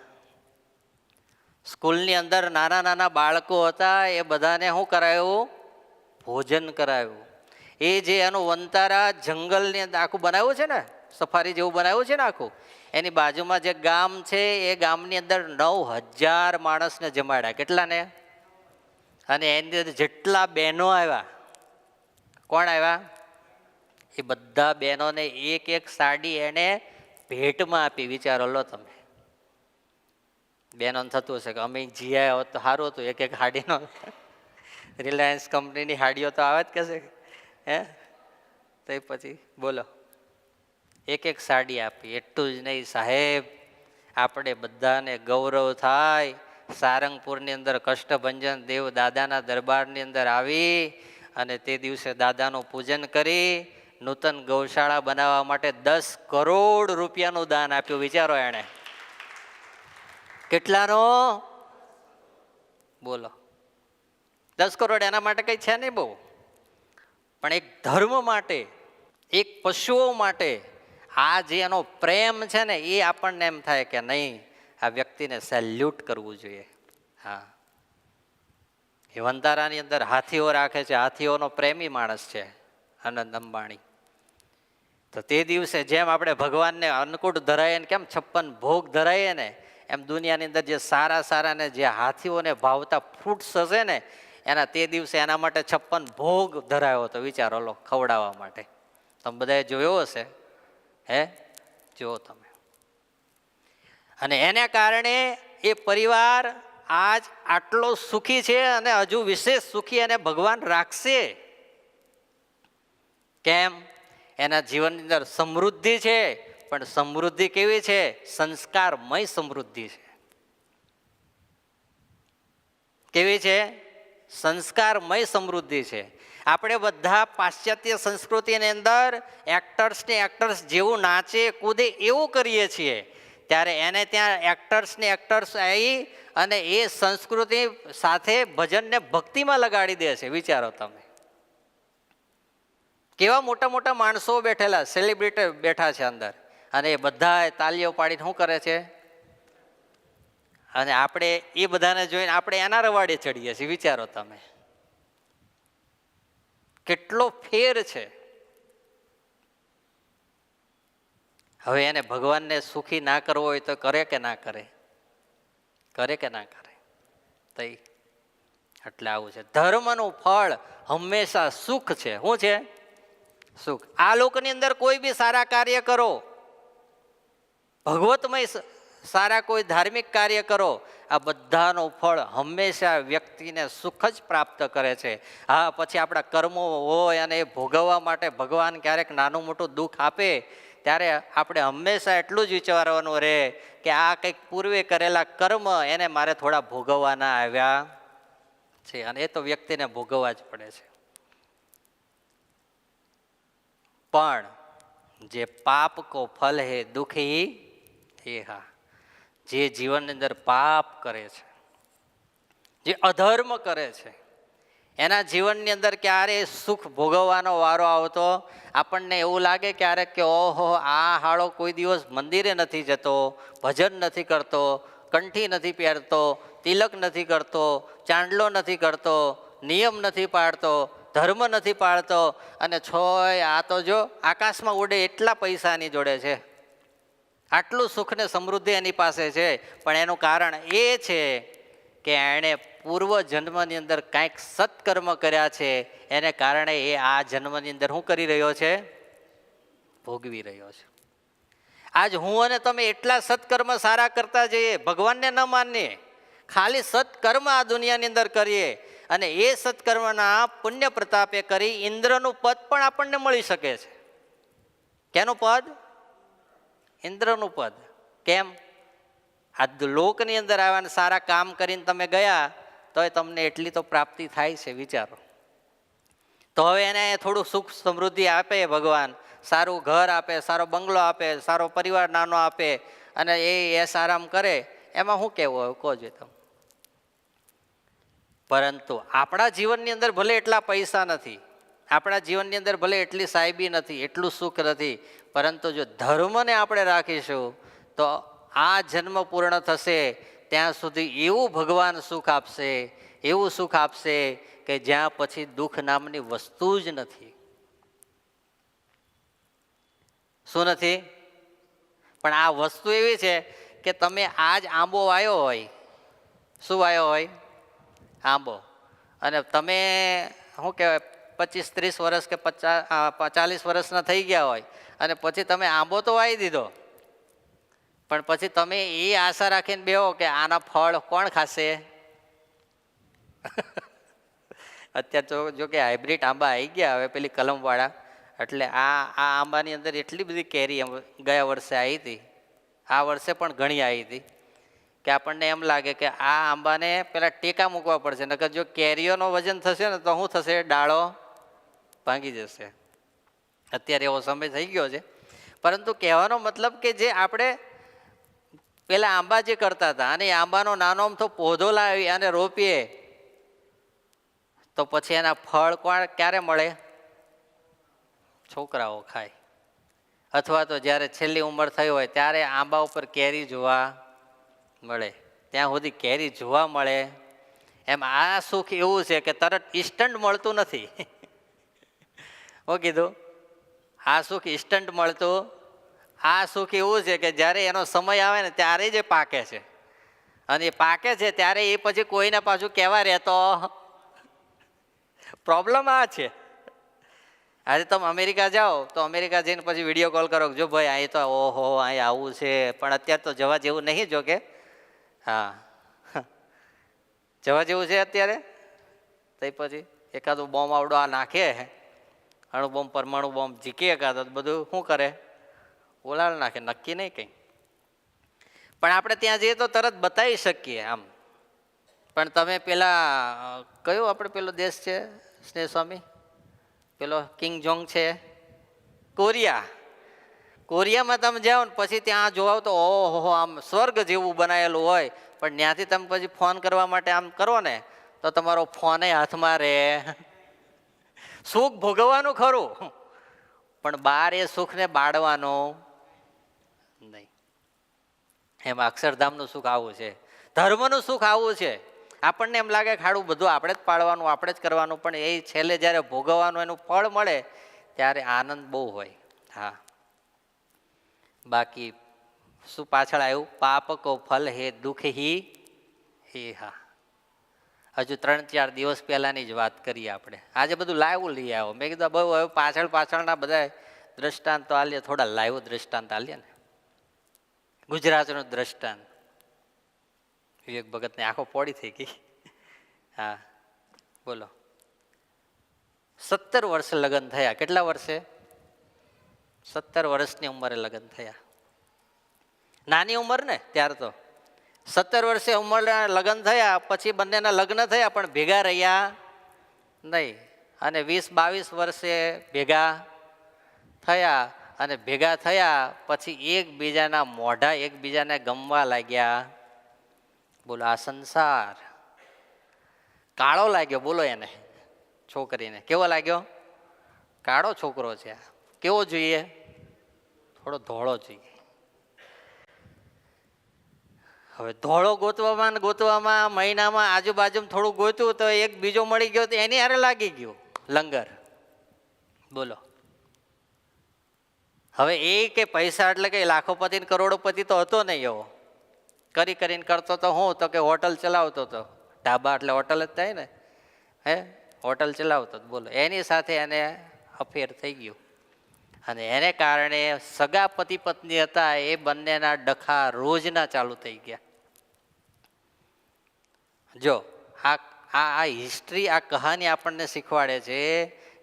સ્કૂલની અંદર નાના નાના બાળકો હતા, એ બધાને શું કરાયું? ભોજન કરાયું. એ જે એનું વંતારા જંગલની અંદર આખું બનાવ્યું છે ને, સફારી જેવું બનાવ્યું છે ને આખું, એની બાજુમાં જે ગામ છે એ ગામની અંદર 9000 માણસને જમાડ્યા. કેટલાને? અને એની અંદર જેટલા બહેનો આવ્યા, કોણ આવ્યા? એ બધા બહેનોને એક એક સાડી એને ભેટમાં આપી. વિચારો લો તમે. બહેનોને થતું હશે કે અમે જીયા હોત તો સારું હતું, એક એક સાડીનો, રિલાયન્સ કંપનીની સાડીઓ તો આવે જ કહેશે, તો પછી બોલો, એક એક સાડી આપી. એટલું જ નહીં સાહેબ, આપણે બધાને ગૌરવ થાય. સારંગપુરની અંદર કષ્ટભંજન દેવ દાદાના દરબારની અંદર આવી અને તે દિવસે દાદાનું પૂજન કરી નૂતન ગૌશાળા બનાવવા માટે 10 કરોડ રૂપિયાનું દાન આપ્યું. વિચારો એણે કેટલાનો? બોલો, 10 કરોડ એના માટે કઈ છે નહીં બહુ, પણ એક ધર્મ માટે, એક પશુઓ માટે આ જે એનો પ્રેમ છે ને, એ આપણને એમ થાય કે નહીં, આ વ્યક્તિને સેલ્યુટ કરવું જોઈએ. હા, એ વંતારાની અંદર હાથીઓ રાખે છે, હાથીઓનો પ્રેમી માણસ છે આનંદ અંબાણી. તો તે દિવસે જેમ આપણે ભગવાનને અન્નકૂટ ધરાઈએ ને કેમ 56 ભોગ ધરાઈએ ને, એમ દુનિયાની અંદર જે સારા સારા ને જે હાથીઓને ભાવતા ફ્રૂટ્સ હશે ને, એના તે દિવસે એના માટે 56 ભોગ ધરાયો હતો. વિચારો લો, ખવડાવવા માટે. તમે બધાએ જોયો હશે, હે? જુઓ તમે. અને એને કારણે એ પરિવાર આજ આટલો સુખી છે અને હજુ વિશેષ સુખી એને ભગવાન રાખશે. કેમ? એના જીવનની અંદર સમૃદ્ધિ છે, પણ સમૃદ્ધિ કેવી છે? સંસ્કારમય સમૃદ્ધિ છે. કેવી છે? સંસ્કારમય સમૃદ્ધિ છે. આપણે બધા પાશ્ચાત્ય સંસ્કૃતિની અંદર એક્ટર્સ જેવું નાચે કૂદે એવું કરીએ છીએ, ત્યારે એને ત્યાં એક્ટર્સ આવી અને એ સંસ્કૃતિ સાથે ભજનને ભક્તિમાં લગાડી દે છે. વિચારો તમે, કેવા મોટા મોટા માણસો બેઠેલા, સેલિબ્રિટી બેઠા છે અંદર, અને એ બધા તાલીઓ પાડીને શું કરે છે? અને આપણે એ બધાને જોઈને આપણે એના રવાડે ચડીએ છીએ. વિચારો તમે, કેટલો ફેર છે. હવે એને ભગવાનને સુખી ના કરવો હોય તો કરે કે ના કરે? કરે કે ના કરે? તઈ એટલે આવું છે. ધર્મનું ફળ હંમેશા સુખ છે. શું છે? સુખ. આ લોકની અંદર કોઈ બી સારા કાર્ય કરો, ભગવતમય સારા કોઈ ધાર્મિક કાર્ય કરો, આ બધાનું ફળ હંમેશા વ્યક્તિને સુખ જ પ્રાપ્ત કરે છે. હા, પછી આપણા કર્મો હોય અને એ ભોગવવા માટે ભગવાન ક્યારેક નાનું મોટું દુઃખ આપે, ત્યારે આપણે હંમેશા એટલું જ વિચારવાનું રહે કે આ કંઈક પૂર્વે કરેલા કર્મ એને મારે થોડા ભોગવવાના આવ્યા છે, અને એ તો વ્યક્તિને ભોગવવા જ પડે છે. પણ જે પાપ કો ફલ હે દુઃખી હે. હા, જે જીવનની અંદર પાપ કરે છે, જે અધર્મ કરે છે, એના જીવનની અંદર ક્યારે સુખ ભોગવવાનો વારો આવતો? આપણને એવું લાગે ક્યારેક કે ઓહો, આ હાળો કોઈ દિવસ મંદિરે નથી જતો, ભજન નથી કરતો, કંઠી નથી પહેરતો, તિલક નથી કરતો, ચાંદલો નથી કરતો, નિયમ નથી પાળતો, ધર્મ નથી પાળતો, અને છોય આ તો જો આકાશમાં ઉડે એટલા પૈસાની જોડે છે, આટલું સુખ ને સમૃદ્ધિ એની પાસે છે. પણ એનું કારણ એ છે કે એણે પૂર્વ જન્મની અંદર કાંઈક સત્કર્મ કર્યા છે, એને કારણે એ આ જન્મની અંદર શું કરી રહ્યો છે? ભોગવી રહ્યો છે. આજ હું અને તમે એટલા સત્કર્મ સારા કરતા જઈએ, ભગવાનને ન માનીએ, ખાલી સત્કર્મ આ દુનિયાની અંદર કરીએ, અને એ સત્કર્મના પુણ્ય પ્રતાપે કરી ઇન્દ્રનું પદ પણ આપણને મળી શકે છે. કેનું પદ? ઇન્દ્રનું પદ. કેમ? આ લોકની અંદર આવ્યા સારા કામ કરીને તમે ગયા તો તમને એટલી તો પ્રાપ્તિ થાય છે. વિચારો તો. હવે એને થોડું સુખ સમૃદ્ધિ આપે ભગવાન, સારું ઘર આપે, સારો બંગલો આપે, સારો પરિવાર નાનો આપે, અને એ આરામ કરે, એમાં શું કહેવું? હવે કહો જોઈએ તમે. પરંતુ આપણા જીવનની અંદર ભલે એટલા પૈસા નથી, આપણા જીવનની અંદર ભલે એટલી સાહેબી નથી, એટલું સુખ નથી, પરંતુ જો ધર્મને આપણે રાખીશું તો આ જન્મ પૂર્ણ થશે ત્યાં સુધી એવું ભગવાન સુખ આપશે, એવું સુખ આપશે કે જ્યાં પછી દુઃખ નામની વસ્તુ જ નથી. શું નથી? પણ આ વસ્તુ એવી છે કે તમે આજ આંબો વાયો હોય, શું વાયો હોય? આંબો. અને તમે શું કહેવાય 25-30 વર્ષ કે 40 વર્ષના થઈ ગયા હોય, અને પછી તમે આંબો તો વાવી દીધો, પણ પછી તમે એ આશા રાખીને બેહો કે આના ફળ કોણ ખાશે? અત્યારે તો જો કે હાઇબ્રિડ આંબા આવી ગયા હવે, પેલી કલમવાળા, એટલે આ આંબાની અંદર એટલી બધી કેરી ગયા વર્ષે આવી હતી, આ વર્ષે પણ ઘણી આવી હતી, કે આપણને એમ લાગે કે આ આંબાને પેલા ટેકા મૂકવા પડશે, નકર જો કેરીઓનો વજન થશે ને તો શું થશે? ડાળો ભાંગી જશે. અત્યારે એવો સમય થઈ ગયો છે. પરંતુ કહેવાનો મતલબ કે જે આપણે પેલા આંબા જે કરતા હતા, અને એ આંબાનો નાનો અમથો પૌધો લાવી અને રોપીએ તો પછી એના ફળ ક્યારે મળે? છોકરાઓ ખાય, અથવા તો જ્યારે છેલ્લી ઉંમર થઈ હોય ત્યારે આંબા ઉપર કેરી જોવા મળે, ત્યાં સુધી કેરી જોવા મળે. એમ આ સુખ એવું છે કે તરત ઇન્સ્ટન્ટ મળતું નથી. હું કીધું? આ સુખ ઇન્સ્ટન્ટ મળતું, આ સુખ એવું છે કે જ્યારે એનો સમય આવે ને ત્યારે જ એ પાકે છે. અને એ પાકે છે ત્યારે એ પછી કોઈને પાછું કહેવા રહેતો. પ્રોબ્લેમ આ છે. આજે તમે અમેરિકા જાઓ તો અમેરિકા જઈને પછી વિડીયો કોલ કરો, જો ભાઈ અહીં તો ઓહો અહીં આવું છે, પણ અત્યારે તો જવા જેવું નહીં. જો કે હા, જવા જેવું છે અત્યારે. તો પછી એકાદું બોમ્બ આવડો આ નાખે, અણુ બોમ્બ પરમાણુ બોમ્બ જીકે એકાદો, બધું શું કરે? ઓલાળ નાખે. નક્કી નહીં કંઈ. પણ આપણે ત્યાં જઈએ તો તરત બતાવી શકીએ આમ. પણ તમે પેલા કયો આપણે પેલો દેશ છે સ્નેહ સ્વામી, પેલો કિંગ જોંગ છે, કોરિયા. કોરિયામાં તમે જાઓ ને પછી ત્યાં જોવો તો ઓહો આમ સ્વર્ગ જેવું બનાવેલું હોય, પણ ત્યાંથી તમે પછી ફોન કરવા માટે આમ કરો ને તો તમારો ફોન હાથમાં રહે. સુખ ભોગવવાનું ખરું, પણ બહાર એ સુખને બાળવાનું નહીં. એમાં અક્ષરધામનું સુખ આવું છે, ધર્મનું સુખ આવું છે. આપણને એમ લાગે ખાડું બધું આપણે જ પાડવાનું, આપણે જ કરવાનું, પણ એ છેલ્લે જ્યારે ભોગવવાનું એનું ફળ મળે ત્યારે આનંદ બહુ હોય. હા, બાકી શું પાછળ આવ્યું? પાપ કો ફલ હે દુઃખ હે. હા, હજુ 3-4 દિવસ પહેલાની જ વાત કરીએ આપણે. આજે બધું લાઈવ લઈ આવો. મેં કીધું બહુ હવે પાછળના બધા દ્રષ્ટાંતો આલીએ, થોડા લાઈવ દ્રષ્ટાંત આલીએ ને. ગુજરાતનું દ્રષ્ટાંત, વિવેક ભગતની આંખો પોડી થઈ ગઈ. હા, બોલો. 17 વર્ષે લગ્ન થયા. કેટલા વર્ષે? 17 વર્ષની ઉંમરે લગ્ન થયા. નાની ઉંમર ને ત્યાર તો. 17 વર્ષે ઉંમરે લગ્ન થયા, પછી બંનેના લગ્ન થયા પણ ભેગા રહ્યા નહીં. અને 20-22 વર્ષે ભેગા થયા, અને ભેગા થયા પછી એકબીજાના મોઢા એકબીજાને ગમવા લાગ્યા. બોલો, આ સંસાર કાળો લાગ્યો. બોલો એને, છોકરીને કેવો લાગ્યો? કાળો છોકરો છે. કેવો જોઈએ? થોડો ધોળો જોઈએ. હવે ધોળો ગોતવામાં મહિનામાં આજુબાજુ થોડું ગોત્યું તો એક બીજો મળી ગયો તો એની હારે લાગી ગયું લંગર. બોલો, હવે એ કે પૈસા એટલે કે લાખોપતિ ને કરોડોપતિ તો હતો નહીં એવો. કરીને કરતો તો હું તો કે હોટલ ચલાવતો હતો. ઢાબા એટલે હોટલ જ થાય ને. હે, હોટલ ચલાવતો. બોલો, એની સાથે એને અફેર થઈ ગયું. અને એને કારણે સગા પતિ પત્ની હતા એ બંનેના ડખા રોજના ચાલુ થઈ ગયા. જો આ હિસ્ટ્રી, આ કહાની આપણને શીખવાડે છે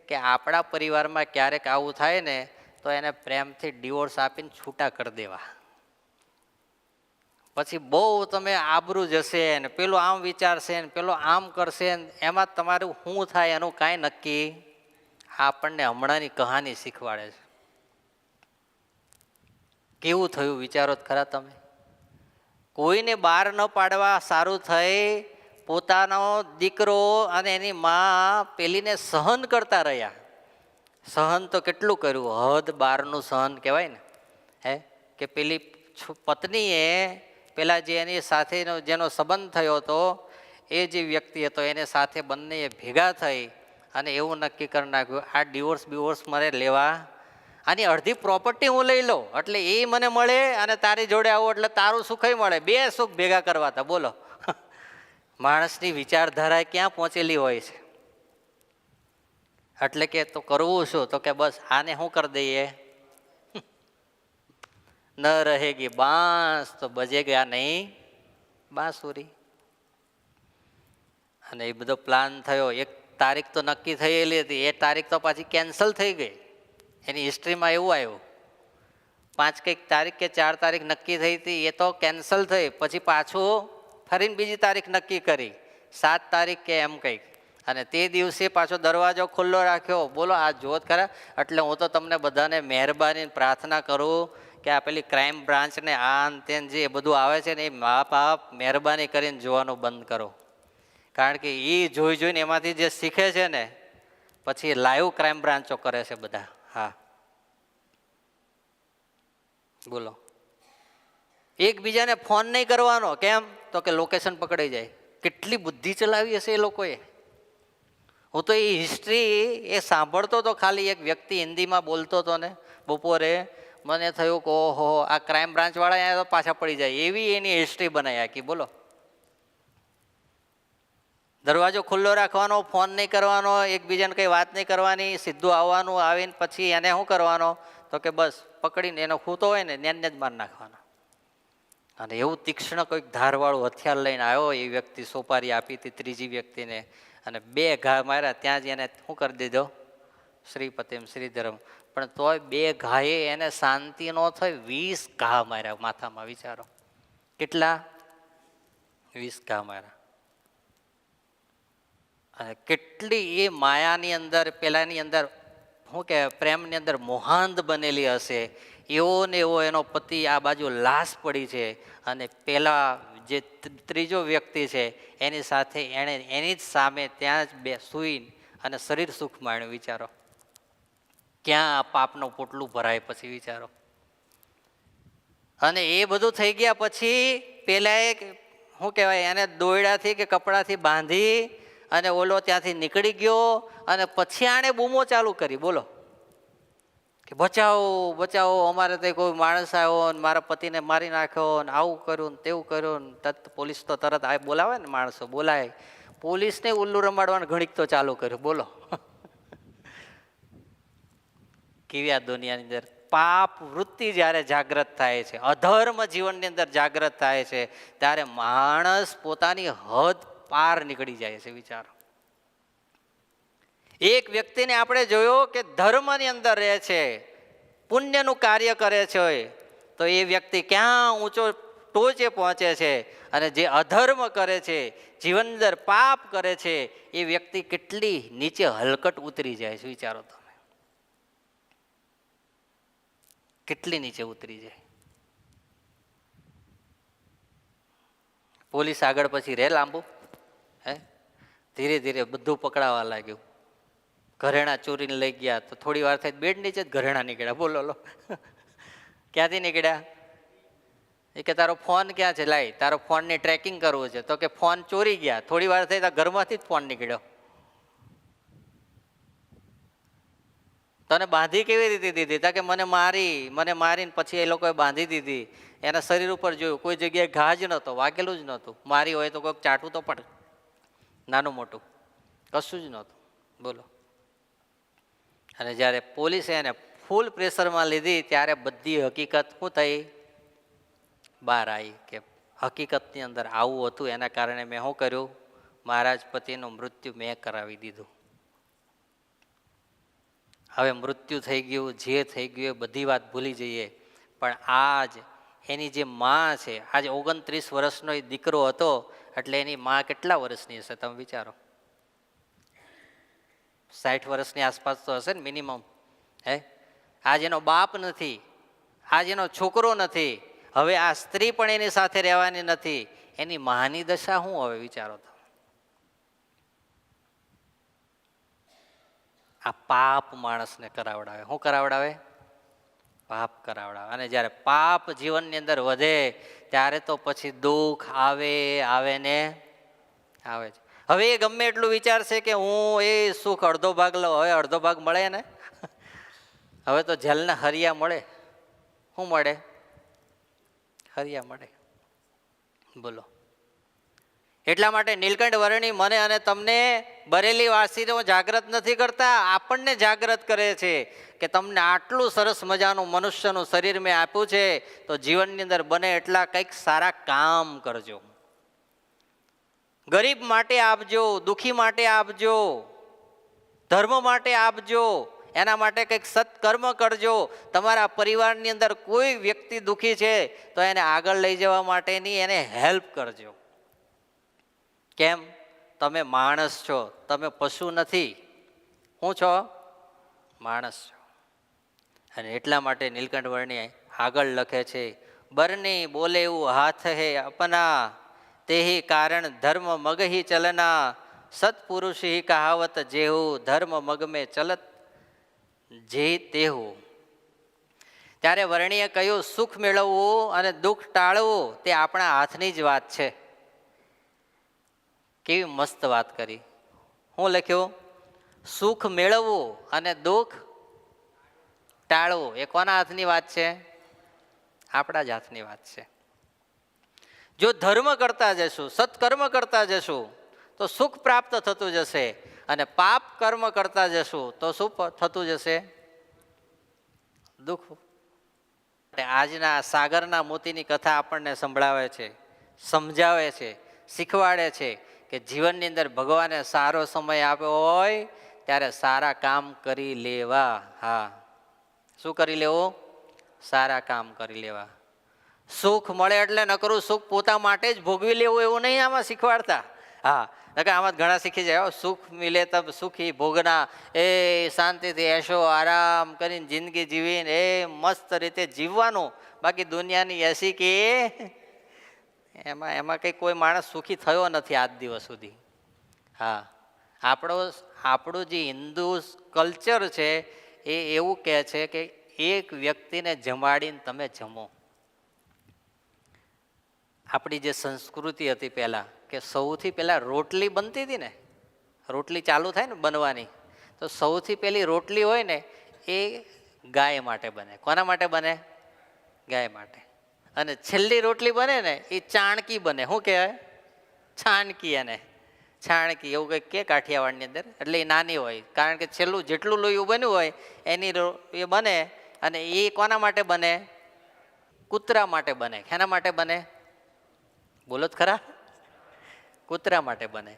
કે આપણા પરિવારમાં ક્યારેક આવું થાય ને તો એને પ્રેમથી ડિવોર્સ આપીને છૂટા કરી દેવા. પછી બહુ તમે આબરૂ જશે ને પેલો આમ વિચારશે ને પેલો આમ કરશે ને એમાં તમારું શું થાય એનું કાંઈ નક્કી. આપણને હમણાંની કહાની શીખવાડે છે. કેવું થયું વિચારો ખરા તમે. કોઈને બહાર ન પાડવા સારું થઈ પોતાનો દીકરો અને એની મા પેલીને સહન કરતા રહ્યા. સહન તો કેટલું કર્યું, હદ બહારનું સહન કહેવાય ને. હે, કે પેલી પત્નીએ પેલા જે એની સાથેનો જેનો સંબંધ થયો હતો એ જે વ્યક્તિ હતો એને સાથે બંને ભેગા થઈ અને એવું નક્કી કરી નાખ્યું આ ડિવોર્સ મારે લેવા, આની અડધી પ્રોપર્ટી હું લઈ લઉં એટલે એ મને મળે અને તારી જોડે આવું એટલે તારું સુખ મળે. 2 સુખ ભેગા કરવા હતા. બોલો, માણસની વિચારધારા ક્યાં પહોંચેલી હોય છે. એટલે કે તો કરવું શું? તો કે બસ આને શું કરી દઈએ, ન રહેગી બાંસ તો બજેગા નહીં બાંસુરી. અને એ બધો પ્લાન થયો. એક તારીખ તો નક્કી થયેલી હતી, એ તારીખ તો પાછી કેન્સલ થઈ ગઈ. એની હિસ્ટ્રીમાં એવું આવ્યું 5 કંઈક તારીખ કે 4 તારીખ નક્કી થઈ હતી એ તો કેન્સલ થઈ. પછી પાછું ફરીને બીજી તારીખ નક્કી કરી 7 તારીખ કે એમ કંઈક. અને તે દિવસે પાછો દરવાજો ખુલ્લો રાખ્યો. બોલો, આ જોત ખરા. એટલે હું તો તમને બધાને મહેરબાની પ્રાર્થના કરું કે આ પેલી ક્રાઇમ બ્રાન્ચને આન તેન જે બધું આવે છે ને એ મા બાપ મહેરબાની કરીને જોવાનું બંધ કરો. કારણ કે એ જોઈને એમાંથી જે શીખે છે ને પછી લાઈવ ક્રાઇમ બ્રાન્ચો કરે છે બધા. હા, બોલો, એકબીજાને ફોન નહીં કરવાનો. કેમ? તો કે લોકેશન પકડાઈ જાય. કેટલી બુદ્ધિ ચલાવી હશે એ લોકોએ. હું તો એ હિસ્ટ્રી એ સાંભળતો હતો. ખાલી એક વ્યક્તિ હિન્દીમાં બોલતો હતો ને બપોરે, મને થયું કે ઓહો, આ ક્રાઇમ બ્રાન્ચ વાળા તો પાછા પડી જાય એવી એની હિસ્ટ્રી બનાવી આખી. બોલો, દરવાજો ખુલ્લો રાખવાનો, ફોન નહીં કરવાનો, એકબીજાને કંઈ વાત નહીં કરવાની, સીધું આવવાનું, આવીને પછી એને શું કરવાનો તો કે બસ પકડીને એનો ખૂતો હોય ને ન્યાને જ માર નાખવાનો. અને એવું તીક્ષ્ણ કોઈક ધારવાળું હથિયાર લઈને આવ્યો એ વ્યક્તિ, સોપારી આપી હતી ત્રીજી વ્યક્તિને, અને 2 ઘા માર્યા. ત્યાં જ એને શું કરી દીધો? શ્રીપતિમ શ્રીધરમ. પણ તોય 2 ઘાએ એને શાંતિ ન થઈ, 20 ઘા માર્યા માથામાં. વિચારો કેટલા? 20 ઘા માર્યા. અને કેટલી એ માયાની અંદર, પેલાની અંદર શું કે પ્રેમની અંદર મોહાંધ બનેલી હશે. એવો ને એવો એનો પતિ આ બાજુ લાશ પડી છે, અને પેલા જે ત્રીજો વ્યક્તિ છે એની સાથે એણે એની જ સામે ત્યાં જ સૂઈ અને શરીર સુખ માણ્યું. વિચારો ક્યાં આ પાપનું પોટલું ભરાય પછી. વિચારો. અને એ બધું થઈ ગયા પછી પેલા એક શું કહેવાય એને દોયડાથી કે કપડાથી બાંધી અને ઓલો ત્યાંથી નીકળી ગયો, અને પછી આણે બૂમો ચાલુ કરી. બોલો કે બચાવો બચાવો, અમારે તો કોઈ માણસ આવ્યો ને મારા પતિને મારી નાખ્યો ને આવું કર્યું ને તેવું કર્યું ને. પોલીસ તો તરત આ બોલાવે ને, માણસો બોલાય. પોલીસને ઉલ્લુ રમાડવાનું ઘણીક તો ચાલુ કર્યું. બોલો કેવી આ દુનિયાની અંદર પાપ વૃત્તિ જ્યારે જાગૃત થાય છે, અધર્મ જીવનની અંદર જાગૃત થાય છે, ત્યારે માણસ પોતાની હદ પાર નીકળી જાય છે. વિચારો, એક વ્યક્તિને આપણે જોયો કે ધર્મની અંદર રહે છે, પુણ્યનું કાર્ય કરે છે, તો એ વ્યક્તિ ક્યાં ઊંચો ટોચે પહોંચે છે. અને જે અધર્મ કરે છે, જીવનની અંદર પાપ કરે છે, એ વ્યક્તિ કેટલી નીચે હલકટ ઉતરી જાય છે. વિચારો તમે, કેટલી નીચે ઉતરી જાય. પોલીસ આગળ પછી રે લાંબુ, હે ધીરે ધીરે બધું પકડાવા લાગ્યું. ઘરેણા ચોરીને લઈ ગયા તો થોડી વાર થઈ બેડ નીચે જ ઘરેણા નીકળ્યા. બોલો લો, ક્યાંથી નીકળ્યા? એ કે તારો ફોન ક્યાં છે? લાઈ, તારો ફોનની ટ્રેકિંગ કરવું છે. તો કે ફોન ચોરી ગયા. થોડી વાર થઈ તો ઘરમાંથી જ ફોન નીકળ્યો. તને બાંધી કેવી રીતે દીધી? તા કે મને મારીને પછી એ લોકોએ બાંધી દીધી. એના શરીર ઉપર જોયું, કોઈ જગ્યાએ ઘા જ નહોતો, વાગેલું જ નહોતું. મારી હોય તો કોઈક ચાટું તો પડે, નાનું મોટું કશું જ નહોતું. બોલો. અને જ્યારે પોલીસે એને ફૂલ પ્રેશરમાં લીધી ત્યારે બધી હકીકત શું થઈ? બહાર આવી કે હકીકતની અંદર આવું હતું. એના કારણે મેં શું કર્યું? મારા જ પતિનું મૃત્યુ મેં કરાવી દીધું. હવે મૃત્યુ થઈ ગયું, જે થઈ ગયું એ બધી વાત ભૂલી જઈએ. પણ આજ એની જે માં છે, આજે 29 વર્ષનો એ દીકરો હતો, એટલે એની માં કેટલા વર્ષની હશે તમે વિચારો? 60 વર્ષની આસપાસ તો હશે ને મિનિમમ. હે, આજ એનો બાપ નથી, આજ એનો છોકરો નથી, હવે આ સ્ત્રી પણ એની સાથે રહેવાની નથી. એની માની દશા શું હવે? વિચારો તો. આ પાપ માણસને કરાવડાવે. શું કરાવડાવે? પાપ કરાવડાવે. અને જ્યારે પાપ જીવનની અંદર વધે ત્યારે તો પછી દુઃખ આવે ને આવે છે. હવે એ ગમે એટલું વિચારશે કે હું એ સુખ અડધો ભાગ લઉં, હવે અડધો ભાગ મળે ને? હવે તો જેલના હરિયા મળે. શું મળે? હરિયા મળે. બોલો. એટલા માટે નીલકંઠ વર્ણી મને અને તમને બરેલી વાસીને જાગૃત નથી કરતા, આપણને જાગૃત કરે છે કે તમને આટલું સરસ મજાનું મનુષ્યનું શરીર મેં આપ્યું છે, તો જીવનની અંદર બને એટલા કંઈક સારા કામ કરજો. ગરીબ માટે આપજો, દુઃખી માટે આપજો, ધર્મ માટે આપજો, એના માટે કંઈક સત્કર્મ કરજો. તમારા પરિવારની અંદર કોઈ વ્યક્તિ દુઃખી છે તો એને આગળ લઈ જવા માટેની એને હેલ્પ કરજો. કેમ? તમે માણસ છો, તમે પશુ નથી. શું છો? માણસ છો. અને એટલા માટે નીલકંઠ વર્ણી આગળ લખે છે, બરની બોલે એવું હાથ હે અપના, તેહી કારણ ધર્મ મગ હી ચલના, સત્પુરુષ હી કહાવત જેહુ, ધર્મ મગ મેં ચલત જે તેહુ. ત્યારે વર્ણીએ કહ્યું, સુખ મેળવવું અને દુઃખ ટાળવું તે આપણા હાથની જ વાત છે. કેવી મસ્ત વાત કરી. હું લખ્યું? સુખ મેળવવું અને દુઃખ ટાળવું એ કોના હાથની વાત છે? આપણા જ હાથની વાત છે. જો ધર્મ કરતા જશું, સત્કર્મ કરતા જશું તો સુખ પ્રાપ્ત થતું જશે, અને પાપ કર્મ કરતા જશું તો શું થતું જશે? દુઃખ. આજના સાગરના મોતીની કથા આપણને સંભળાવે છે, સમજાવે છે, શીખવાડે છે કે જીવનની અંદર ભગવાને સારો સમય આપ્યો હોય ત્યારે સારા કામ કરી લેવા. હા, શું કરી લેવું? સારા કામ કરી લેવા. સુખ મળે એટલે નકરું સુખ પોતા માટે જ ભોગવી લેવું એવું નહીં આમાં શીખવાડતા. હા, નકર આમાં ઘણા શીખી જાય. સુખ મિલે તબ સુખી ભોગના, એ શાંતિથી એશો આરામ કરીને જિંદગી જીવીને એ મસ્ત રીતે જીવવાનું. બાકી દુનિયાની એસી કે એમાં કંઈ કોઈ માણસ સુખી થયો નથી આજ દિવસ સુધી. હા, આપણું જે હિન્દુ કલ્ચર છે એ એવું કહે છે કે એક વ્યક્તિને જમાડીને તમે જમો. આપણી જે સંસ્કૃતિ હતી પહેલાં, કે સૌથી પહેલાં રોટલી બનતી હતી ને, રોટલી ચાલુ થાય ને બનવાની, તો સૌથી પહેલી રોટલી હોય ને એ ગાય માટે બને. કોના માટે બને? ગાય માટે. અને છેલ્લી રોટલી બને ને એ ચાણકી બને. શું કહેવાય? છાણકી. અને છાણકી એવું કંઈક કે કાઠિયાવાડની અંદર. એટલે એ નાની હોય, કારણ કે છેલ્લું જેટલું લોહીયું બન્યું હોય એની એ બને. અને એ કોના માટે બને? કૂતરા માટે બને. શેના માટે બને? બોલો જ ખરા. કૂતરા માટે બને.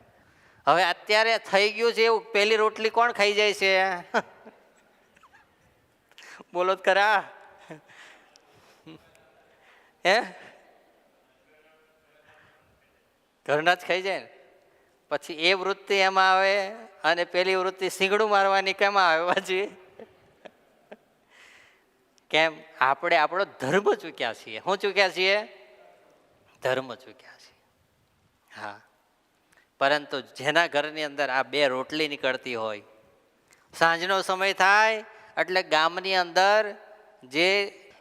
હવે અત્યારે થઈ ગયું છે એવું, પહેલી રોટલી કોણ ખાઈ જાય છે? બોલો જ ખરા. હે, ઘરના જ ખાઈ જાય ને. પછી એ વૃત્તિ એમાં આવે, અને પેલી વૃત્તિ સિંગડું મારવાની કેમાં આવે પાછી? કેમ? આપણે આપણો ધર્મ ચૂક્યા છીએ. શું ચૂક્યા છીએ? ધર્મ ચૂક્યા છીએ. હા, પરંતુ જેના ઘરની અંદર આ બે રોટલી નીકળતી હોય, સાંજનો સમય થાય એટલે ગામની અંદર જે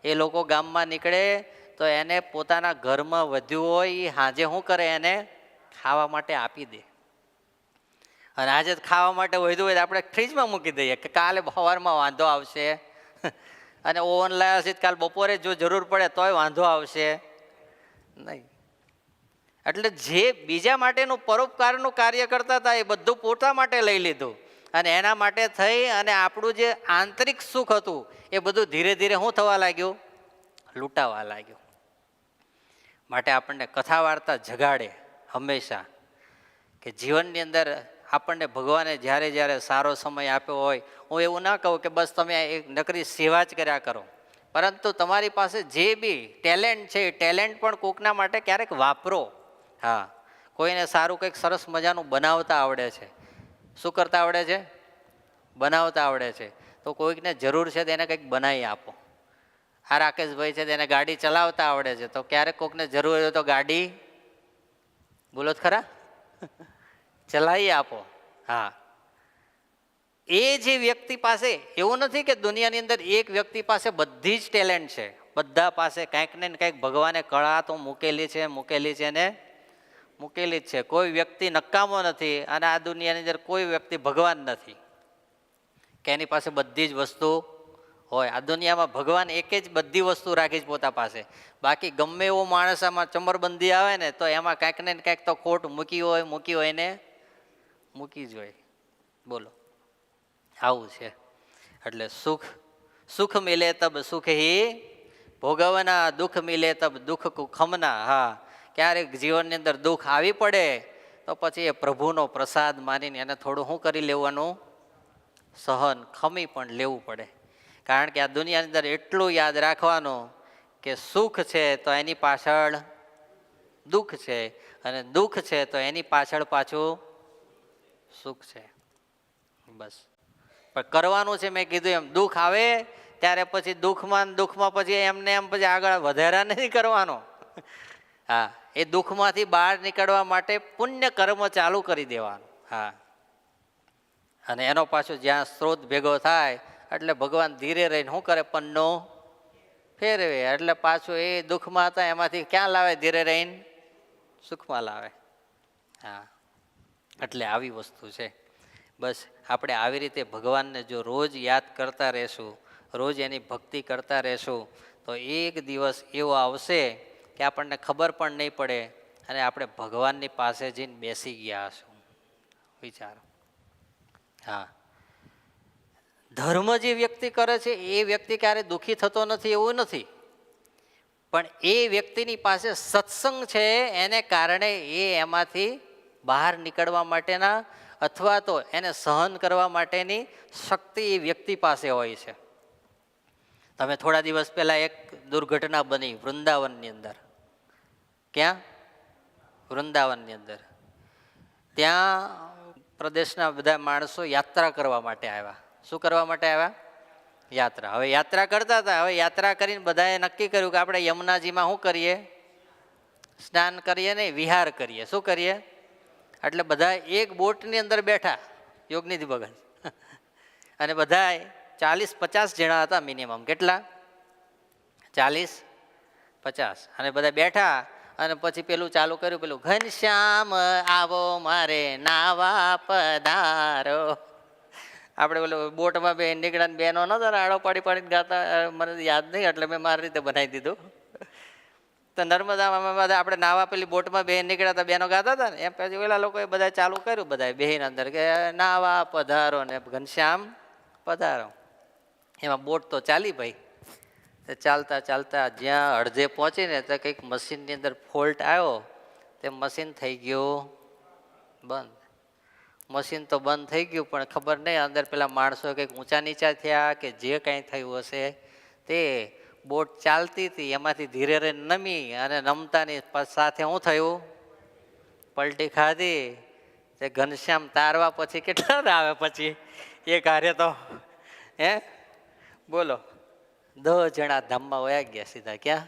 એ લોકો ગામમાં નીકળે તો એને પોતાના ઘરમાં વધ્યું હોય એ સાંજે શું કરે? એને ખાવા માટે આપી દે. અને આજે ખાવા માટે વધ્યું હોય તો આપણે ફ્રીજમાં મૂકી દઈએ કે કાલે સવારમાં વાંધો આવશે. અને ઓવન લાવ્યા છે કાલ બપોરે જો જરૂર પડે તોય વાંધો આવશે નહીં. એટલે જે બીજા માટેનું પરોપકારનું કાર્ય કરતા હતા એ બધું પોતા માટે લઈ લીધું, અને એના માટે થઈ અને આપણું જે આંતરિક સુખ હતું એ બધું ધીરે ધીરે શું થવા લાગ્યું? લૂંટાવા લાગ્યું. માટે આપણને કથા વાર્તા જગાડે હંમેશા કે જીવનની અંદર આપણને ભગવાને જ્યારે જ્યારે સારો સમય આપ્યો હોય, હું એવું ના કહું કે બસ તમે એક નકરી સેવા જ કર્યા કરો, પરંતુ તમારી પાસે જે બી ટેલેન્ટ છે એ ટેલેન્ટ પણ કોકના માટે ક્યારેક વાપરો. હા, કોઈને સારું કંઈક સરસ મજાનું બનાવતા આવડે છે. શું કરતા આવડે છે? બનાવતા આવડે છે. તો કોઈકને જરૂર છે તો એને કંઈક બનાવી આપો. આ રાકેશભાઈ છે તેને ગાડી ચલાવતા આવડે છે, તો ક્યારેક કોકને જરૂર હોય તો ગાડી, બોલો જ ખરા, ચલાવી આપો. હા, એ જે વ્યક્તિ પાસે, એવું નથી કે દુનિયાની અંદર એક વ્યક્તિ પાસે બધી જ ટેલેન્ટ છે. બધા પાસે કંઈક ને કંઈક ભગવાને કળા તો મૂકેલી છે ને મૂકેલી જ છે. કોઈ વ્યક્તિ નકામો નથી, અને આ દુનિયાની અંદર કોઈ વ્યક્તિ ભગવાન નથી કે એની પાસે બધી જ વસ્તુ હોય. આ દુનિયામાં ભગવાન એકે જ બધી વસ્તુ રાખી જ પોતા પાસે. બાકી ગમે એવો માણસ આમાં ચમરબંધી આવે ને તો એમાં કંઈક ને કંઈક તો ખોટ મૂકી હોય ને મૂકી જ હોય. બોલો, આવું છે. એટલે સુખ મિલે તબ સુખ હી ભોગવના, દુઃખ મિલે તબ દુઃખ કો ખમના. હા, ક્યારેક જીવનની અંદર દુઃખ આવી પડે તો પછી એ પ્રભુનો પ્રસાદ માનીને એને થોડું શું કરી લેવાનું? સહન, ખમી પણ લેવું પડે. કારણ કે આ દુનિયાની અંદર એટલું યાદ રાખવાનું કે સુખ છે તો એની પાછળ દુઃખ છે, અને દુઃખ છે તો એની પાછળ પાછું સુખ છે. બસ, પણ કરવાનું છે મેં કીધું એમ, દુઃખ આવે ત્યારે પછી દુઃખમાં પછી એમને એમ પછી આગળ વધારા નથી કરવાનો. હા, એ દુઃખમાંથી બહાર નીકળવા માટે પુણ્ય કર્મ ચાલુ કરી દેવાનું. હા, અને એનો પાછો જ્યાં સ્ત્રોત ભેગો થાય એટલે ભગવાન ધીરે રહીને શું કરે? પન્નો ફેરવે એટલે પાછું એ દુઃખમાં હતા એમાંથી ક્યાં લાવે? ધીરે રહીને સુખમાં લાવે. હા, એટલે આવી વસ્તુ છે. બસ આપણે આવી રીતે ભગવાનને જો રોજ યાદ કરતા રહેશું, રોજ એની ભક્તિ કરતા રહેશું, તો એક દિવસ એવો આવશે કે આપણને ખબર પણ નહીં પડે અને આપણે ભગવાનની પાસે જઈને બેસી ગયા હશું. વિચારો. હા, ધર્મ જે વ્યક્તિ કરે છે એ વ્યક્તિ ક્યારે દુઃખી થતો નથી એવું નથી, પણ એ વ્યક્તિની પાસે સત્સંગ છે એને કારણે એ એમાંથી બહાર નીકળવા માટેના અથવા તો એને સહન કરવા માટેની શક્તિ એ વ્યક્તિ પાસે હોય છે. તમે થોડા દિવસ પહેલા એક દુર્ઘટના બની વૃંદાવનની અંદર. ક્યાં? વૃંદાવનની અંદર. ત્યાં પ્રદેશના બધા માણસો યાત્રા કરવા માટે આવ્યા. શું કરવા માટે આવ્યા? યાત્રા. હવે યાત્રા કરતા હતા. હવે યાત્રા કરીને બધાએ નક્કી કર્યું કે આપણે યમુનાજીમાં શું કરીએ? સ્નાન કરીએ નહીં, વિહાર કરીએ. શું કરીએ? એટલે બધા એક બોટની અંદર બેઠા, યોગનિધિ ભગત, અને બધા 40-50 જણા હતા મિનિમમ. કેટલા? 40-50. અને બધા બેઠા અને પછી પેલું ચાલુ કર્યું, પેલું ઘનશ્યામ આવો મારે નાવા પધારો. આપણે પેલું બોટમાં બે નીકળ્યા બેનો નતા આડો પાડી પાડીને ગાતા, મને યાદ નહીં એટલે મેં મારી રીતે બનાવી દીધું. તો નર્મદામાં બધા આપણે નાવા પેલી બોટમાં બે નીકળ્યા હતા, બેનો ગાતા હતા ને એમ પછી પેલા લોકોએ બધા ચાલુ કર્યું, બધા બેહીને અંદર કે નાવા પધારો ને ઘનશ્યામ પધારો. એમાં બોટ તો ચાલી ભાઈ. તો ચાલતા ચાલતા જ્યાં અડધે પહોંચીને તો કંઈક મશીનની અંદર ફોલ્ટ આવ્યો, તે મશીન થઈ ગયું બંધ. મશીન તો બંધ થઈ ગયું પણ ખબર નહીં અંદર પેલા માણસો કંઈક ઊંચા નીચા થયા કે જે કાંઈ થયું હશે તે બોટ ચાલતી હતી એમાંથી ધીરે ધીરે નમી અને નમતાની સાથે શું થયું? પલટી ખાધી. તે ઘનશ્યામ તારવા પછી કેટલા આવે પછી એક હારે તો હે બોલો 10 જણા ધામમાં વયા ગયા સીધા. ક્યાં?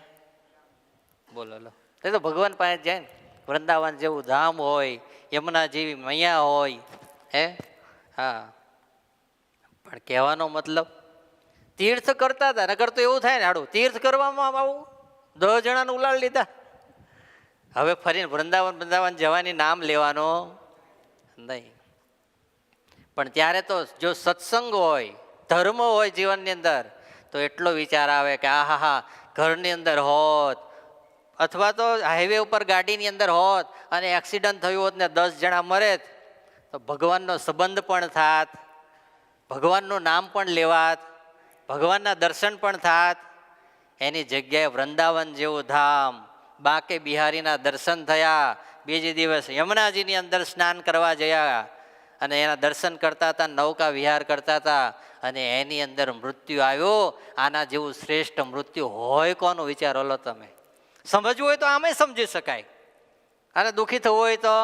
બોલો લો. એ તો ભગવાન પાસે જાય ને. વૃંદાવન જેવું ધામ હોય, યમુના જેવી મૈયા હોય. હે હા, પણ કહેવાનો મતલબ તીર્થ કરતા હતા. નકર તો એવું થાય ને, હાડું તીર્થ કરવામાં આવું 10 જણાને ઉલાડ લીધા. હવે ફરીને વૃંદાવન જવાની નામ લેવાનો નહીં. પણ ત્યારે તો જો સત્સંગ હોય, ધર્મ હોય જીવનની અંદર, તો એટલો વિચાર આવે કે આ હા ઘરની અંદર હોત અથવા તો હાઈવે ઉપર ગાડીની અંદર હોત અને એક્સિડન્ટ થયું હોત ને 10 જણા મરે તો ભગવાનનો સંબંધ પણ થાત, ભગવાનનું નામ પણ લેવાત, ભગવાનના દર્શન પણ થાત. એની જગ્યાએ વૃંદાવન જેવું ધામ, બાકે બિહારીના દર્શન થયા. બીજે દિવસ યમુનાજીની અંદર સ્નાન કરવા ગયા અને એના દર્શન કરતા હતા, નૌકા વિહાર કરતા હતા અને એની અંદર મૃત્યુ આવ્યો. આના જેવું શ્રેષ્ઠ મૃત્યુ હોય કોનું? વિચારો લો તમે. સમજવું હોય તો આમે સમજી શકાય, અને દુઃખી થવું હોય તો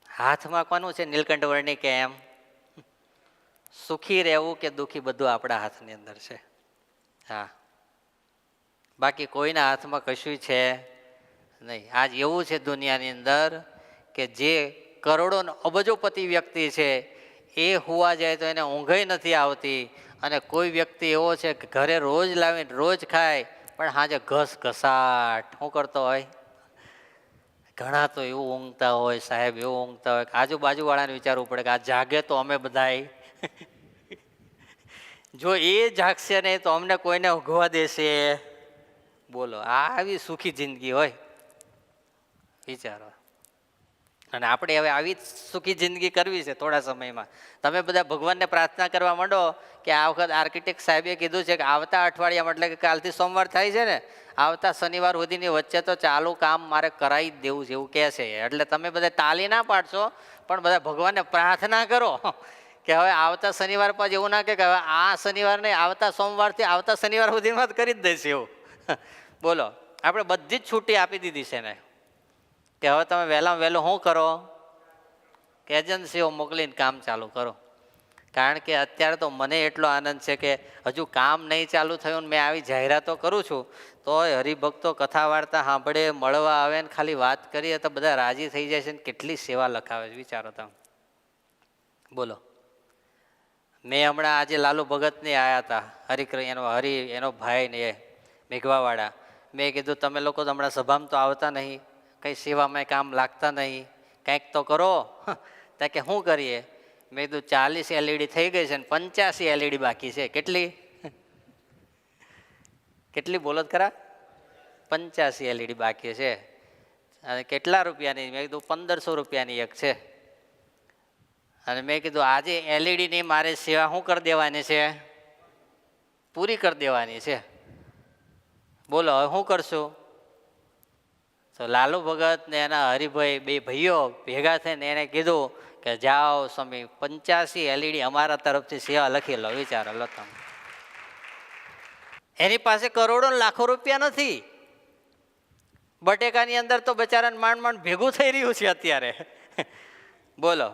હાથમાં કોનું છે? નીલકંઠ વર્ણિ કે એમ સુખી રહેવું કે દુઃખી બધું આપણા હાથની અંદર છે. હા, બાકી કોઈના હાથમાં કશું છે નહીં. આજ એવું છે દુનિયાની અંદર કે જે કરોડો અબજોપતિ વ્યક્તિ છે એ હુવા જાય તો એને ઊંઘય નથી આવતી, અને કોઈ વ્યક્તિ એવો છે કે ઘરે રોજ લાવીને રોજ ખાય પણ સાંજે ઘસાટ શું કરતો હોય? ઘણા તો એવું ઊંઘતા હોય સાહેબ, એવું ઊંઘતા હોય કે આજુબાજુ વાળાને વિચારવું પડે કે આ જાગે તો અમે બધાય જો એ જાગશે નહીં તો અમને કોઈને ઊંઘવા દેશે? બોલો, આવી સુખી જિંદગી હોય? વિચારો. અને આપણે હવે આવી સુખી જિંદગી કરવી છે થોડા સમયમાં. તમે બધા ભગવાનને પ્રાર્થના કરવા માંડો કે આ વખત આર્કિટેક્ટ સાહેબે કીધું છે કે આવતા અઠવાડિયામાં, એટલે કે કાલથી સોમવાર થાય છે ને, આવતા શનિવાર સુધીની વચ્ચે તો ચાલુ કામ મારે કરાવી જ દેવું છે એવું કહે છે. એટલે તમે બધા તાલી ના પાડશો પણ બધા ભગવાનને પ્રાર્થના કરો કે હવે આવતા શનિવાર પછી એવું ના કે હવે આ શનિવાર નહીં, આવતા સોમવારથી આવતા શનિવાર સુધીમાં જ કરી જ દઈશ એવું. બોલો, આપણે બધી જ છૂટી આપી દીધી છે ને કે હવે તમે વહેલામાં વહેલું શું કરો કે એજન્સીઓ મોકલીને કામ ચાલુ કરો. કારણ કે અત્યારે તો મને એટલો આનંદ છે કે હજુ કામ નહીં ચાલુ થયું ને મેં આવી જાહેરાતો કરું છું તો હરિભક્તો કથા વાર્તા સાંભળે, મળવા આવે ને ખાલી વાત કરીએ તો બધા રાજી થઈ જાય છે ને કેટલી સેવા લખાવે છે. વિચારો તમે. બોલો, મેં હમણાં આજે લાલુ ભગતને આવ્યા હતા એનો ભાઈ ને એ મેઘવાવાળા. મેં કીધું તમે લોકો તો હમણાં સભામાં તો આવતા નહીં, કંઈ સેવામાં કામ લાગતા નહીં, કંઈક તો કરો. ત્યાં કે શું કરીએ? મેં કીધું 40 LED થઈ ગઈ છે ને 85 LED બાકી છે. કેટલી બોલો ખરા? 85 LED બાકી છે. અને કેટલા રૂપિયાની? મેં કીધું 1500 રૂપિયાની એક છે. અને મેં કીધું આજે LED ની મારે સેવા શું કરી દેવાની છે? પૂરી કરી દેવાની છે. બોલો હવે શું કરશું? તો લાલુ ભગત ને એના હરિભાઈ બે ભાઈઓ ભેગા થઈને એને કીધું કે જાઓ સ્વામી 85 LED અમારા તરફથી સેવા લખી લો. વિચારો લો તમે. એની પાસે કરોડો લાખો રૂપિયા નથી. બટેકાની અંદર તો બચારાને માંડ ભેગું થઈ રહ્યું છે અત્યારે. બોલો.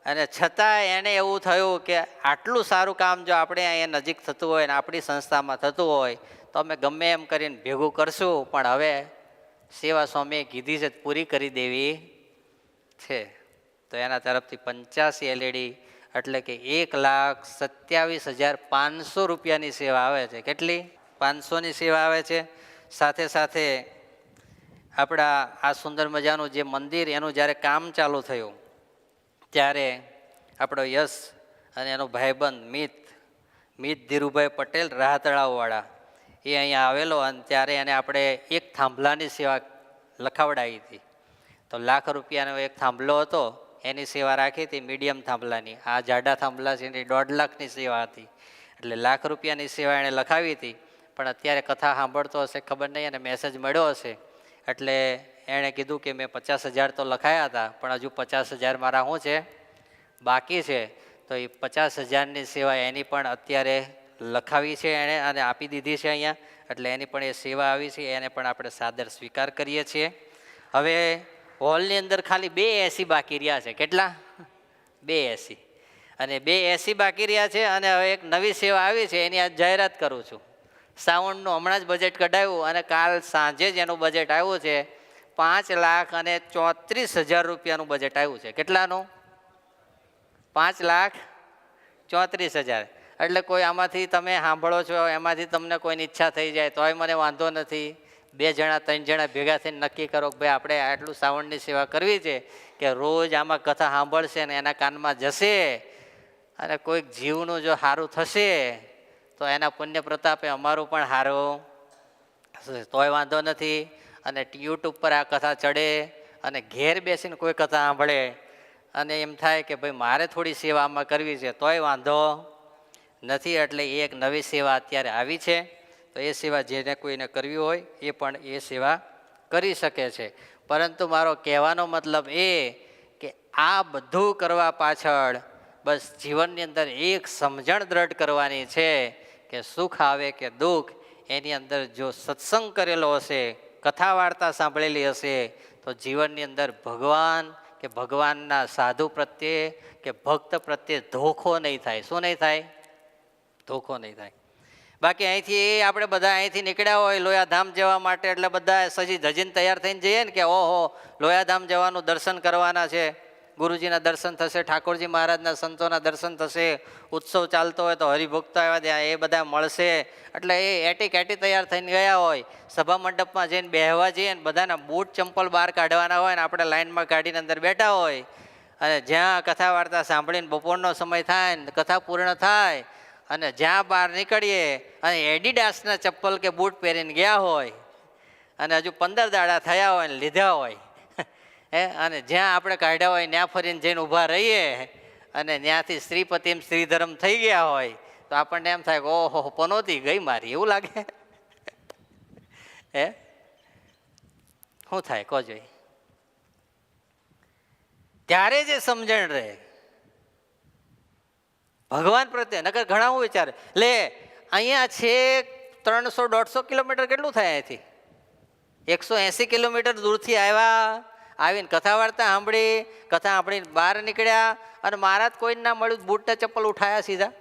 અને છતાં એને એવું થયું કે આટલું સારું કામ જો આપણે અહીંયા નજીક થતું હોય ને આપણી સંસ્થામાં થતું હોય તો અમે ગમે એમ કરીને ભેગું કરશું, પણ હવે સેવા સ્વામીએ કીધી છે પૂરી કરી દેવી છે. તો એના તરફથી 85 LED એટલે કે 1,27,500 રૂપિયાની સેવા આવે છે. કેટલી? 500ની સેવા આવે છે. સાથે સાથે આપણા આ સુંદર મજાનું જે મંદિર એનું જ્યારે કામ ચાલુ થયું ત્યારે આપણો યશ અને એનો ભાઈબંધ મિત ધીરુભાઈ પટેલ રાહ તળાવવાળા એ અહીંયા આવેલો અને ત્યારે એને આપણે એક થાંભલાની સેવા લખાવડાવી હતી. તો લાખ રૂપિયાનો એક થાંભલો હતો, એની સેવા રાખી હતી મીડિયમ થાંભલાની. આ જાડા થાંભલા છે એની 1.5 લાખની સેવા હતી. એટલે લાખ રૂપિયાની સેવા એણે લખાવી હતી. પણ અત્યારે કથા સાંભળતો હશે ખબર નહીં, અને મેસેજ મળ્યો હશે એટલે એણે કીધું કે મેં 50,000 તો લખાયા હતા, પણ હજુ 50,000 મારા શું છે બાકી છે. તો એ 50,000ની સેવા એની પણ અત્યારે લખાવી છે એણે અને આપી દીધી છે અહીંયા. એટલે એની પણ એ સેવા આવી છે, એને પણ આપણે સાદર સ્વીકાર કરીએ છીએ. હવે હોલની અંદર ખાલી 2 AC બાકી રહ્યા છે. કેટલા? 2 AC. અને 2 AC બાકી રહ્યા છે. અને હવે એક નવી સેવા આવી છે એની આજ જાહેરાત કરું છું. સાઉન્ડનું હમણાં જ બજેટ કઢાવ્યું અને કાલ સાંજે જ એનું બજેટ આવ્યું છે. 5,34,000 રૂપિયાનું બજેટ આવ્યું છે. કેટલાનું? 5,34,000. એટલે કોઈ આમાંથી તમે સાંભળો છો એમાંથી તમને કોઈની ઈચ્છા થઈ જાય તોય મને વાંધો નથી. 2 જણા 3 જણા ભેગા થઈને નક્કી કરો કે ભાઈ આપણે આટલું સાઉન્ડની સેવા કરવી છે કે રોજ આમાં કથા સાંભળશે ને એના કાનમાં જશે અને કોઈક જીવનું જો સારું થશે તો એના પુણ્ય પ્રતાપે અમારું પણ સારું તોય વાંધો નથી. અને યુટ્યુબ પર આ કથા ચડે અને ઘેર બેસીને કોઈ કથા સાંભળે અને એમ થાય કે ભાઈ મારે થોડી સેવા આમાં કરવી છે તોય વાંધો નથી. એટલે એક નવી સેવા અત્યારે આવી છે. તો એ સેવા જેને કોઈને કરવી હોય એ પણ એ સેવા કરી શકે છે. પરંતુ મારો કહેવાનો મતલબ એ કે આ બધું કરવા પાછળ બસ જીવનની અંદર એક સમજણ દ્રઢ કરવાની છે કે સુખ આવે કે દુઃખ એની અંદર જો સત્સંગ કરેલો હશે, કથા વાર્તા સાંભળેલી હશે તો જીવનની અંદર ભગવાન કે ભગવાનના સાધુ પ્રત્યે કે ભક્ત પ્રત્યે ધોખો નહીં થાય. શું નહીં થાય? ધોખો નહીં થાય. બાકી અહીંથી આપણે બધા અહીંથી નીકળ્યા હોય લોયાધામ જવા માટે એટલે બધા સજી ધજીને તૈયાર થઈને જઈએ ને કે ઓહો લોયાધામ જવાનું દર્શન કરવાના છે, ગુરુજીના દર્શન થશે, ઠાકોરજી મહારાજના સંતોના દર્શન થશે, ઉત્સવ ચાલતો હોય તો હરિભક્તો આવ્યા ત્યાં એ બધા મળશે. એટલે એ એટી તૈયાર થઈને ગયા હોય, સભા મંડપમાં જઈને બેહવા જઈએ ને બધાના બૂટ ચંપલ બહાર કાઢવાના હોય ને આપણે લાઈનમાં કાઢીને અંદર બેઠા હોય અને જ્યાં કથા વાર્તા સાંભળીને બપોરનો સમય થાય ને કથા પૂર્ણ થાય અને જ્યાં બહાર નીકળીએ અને એડિડાસના ચપ્પલ કે બૂટ પહેરીને ગયા હોય અને હજુ 15 દાડા થયા હોય ને લીધા હોય અને જ્યાં આપણે કાઢ્યા હોય ત્યાં ફરીને જઈને ઊભા રહીએ અને ત્યાંથી શ્રીપતિમ શ્રીધરમ થઈ ગયા હોય તો આપણને એમ થાય કે ઓહો પનોતી ગઈ મારી, એવું લાગે. શું થાય કહો જોઈ? ત્યારે જે સમજણ રહે ભગવાન પ્રત્યે. નકર ઘણા હું વિચારે લે અહીંયા છે 300-150 કિલોમીટર કેટલું થાય અહીંથી? 180 કિલોમીટર દૂરથી આવ્યા, આવીને કથા વાર્તા સાંભળી, કથા સાંભળીને બહાર નીકળ્યા અને મહારાજ કોઈને ના મળ્યું, બૂટના ચપ્પલ ઉઠાયા સીધા.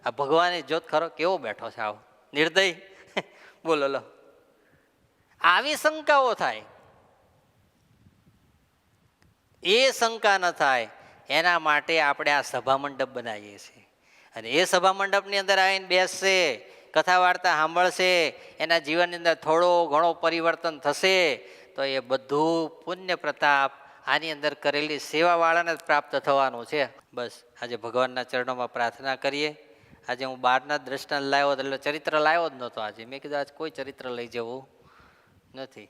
આ ભગવાનની જોત ખરો કેવો બેઠો છે આવો નિર્દય. બોલો લો, આવી શંકાઓ થાય. એ શંકા ન થાય એના માટે આપણે આ સભા મંડપ બનાવીએ છીએ અને એ સભા મંડપની અંદર આવીને બેસશે, કથા વાર્તા સાંભળશે, એના જીવનની અંદર થોડો ઘણો પરિવર્તન થશે તો એ બધું પુણ્ય પ્રતાપ આની અંદર કરેલી સેવાવાળાને જ પ્રાપ્ત થવાનું છે. બસ આજે ભગવાનના ચરણોમાં પ્રાર્થના કરીએ. આજે હું બહારના દ્રષ્ટાંત લાવ્યો એટલે ચરિત્ર લાવ્યો જ નહોતો. આજે મેં કીધું આજ કોઈ ચરિત્ર લઈ જવું નથી,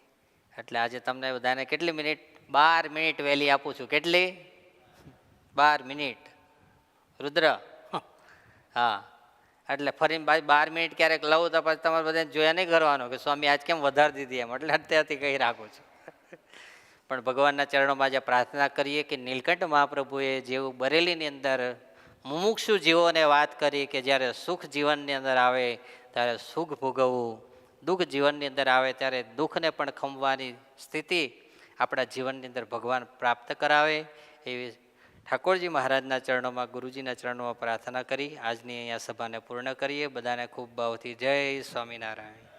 એટલે આજે તમને બધાને કેટલી મિનિટ? 12 મિનિટ વહેલી આપું છું. કેટલી? 12 મિનિટ. રુદ્ર, હા, એટલે ફરીને 12 મિનિટ ક્યારેક લઉં તો પછી તમારે બધાને જોયા નહીં કરવાનું કે સ્વામી આજ કેમ વધારી દીધી એમ, એટલે અત્યારથી કહી રાખું છું. પણ ભગવાનના ચરણોમાં આજે પ્રાર્થના કરીએ કે નીલકંઠ મહાપ્રભુએ જેવું બરેલીની અંદર મુમુક્ષુ જીવોને વાત કરી કે જ્યારે સુખ જીવનની અંદર આવે ત્યારે સુખ ભોગવવું, દુઃખ જીવનની અંદર આવે ત્યારે દુઃખને પણ ખમવાની સ્થિતિ આપણા જીવનની અંદર ભગવાન પ્રાપ્ત કરાવે એવી ઠાકોરજી મહારાજના ચરણોમાં, ગુરુજીના ચરણોમાં પ્રાર્થના કરી આજની અહીંયા સભાને પૂર્ણ કરીએ. બધાને ખૂબ ભાવથી જય સ્વામિનારાયણ.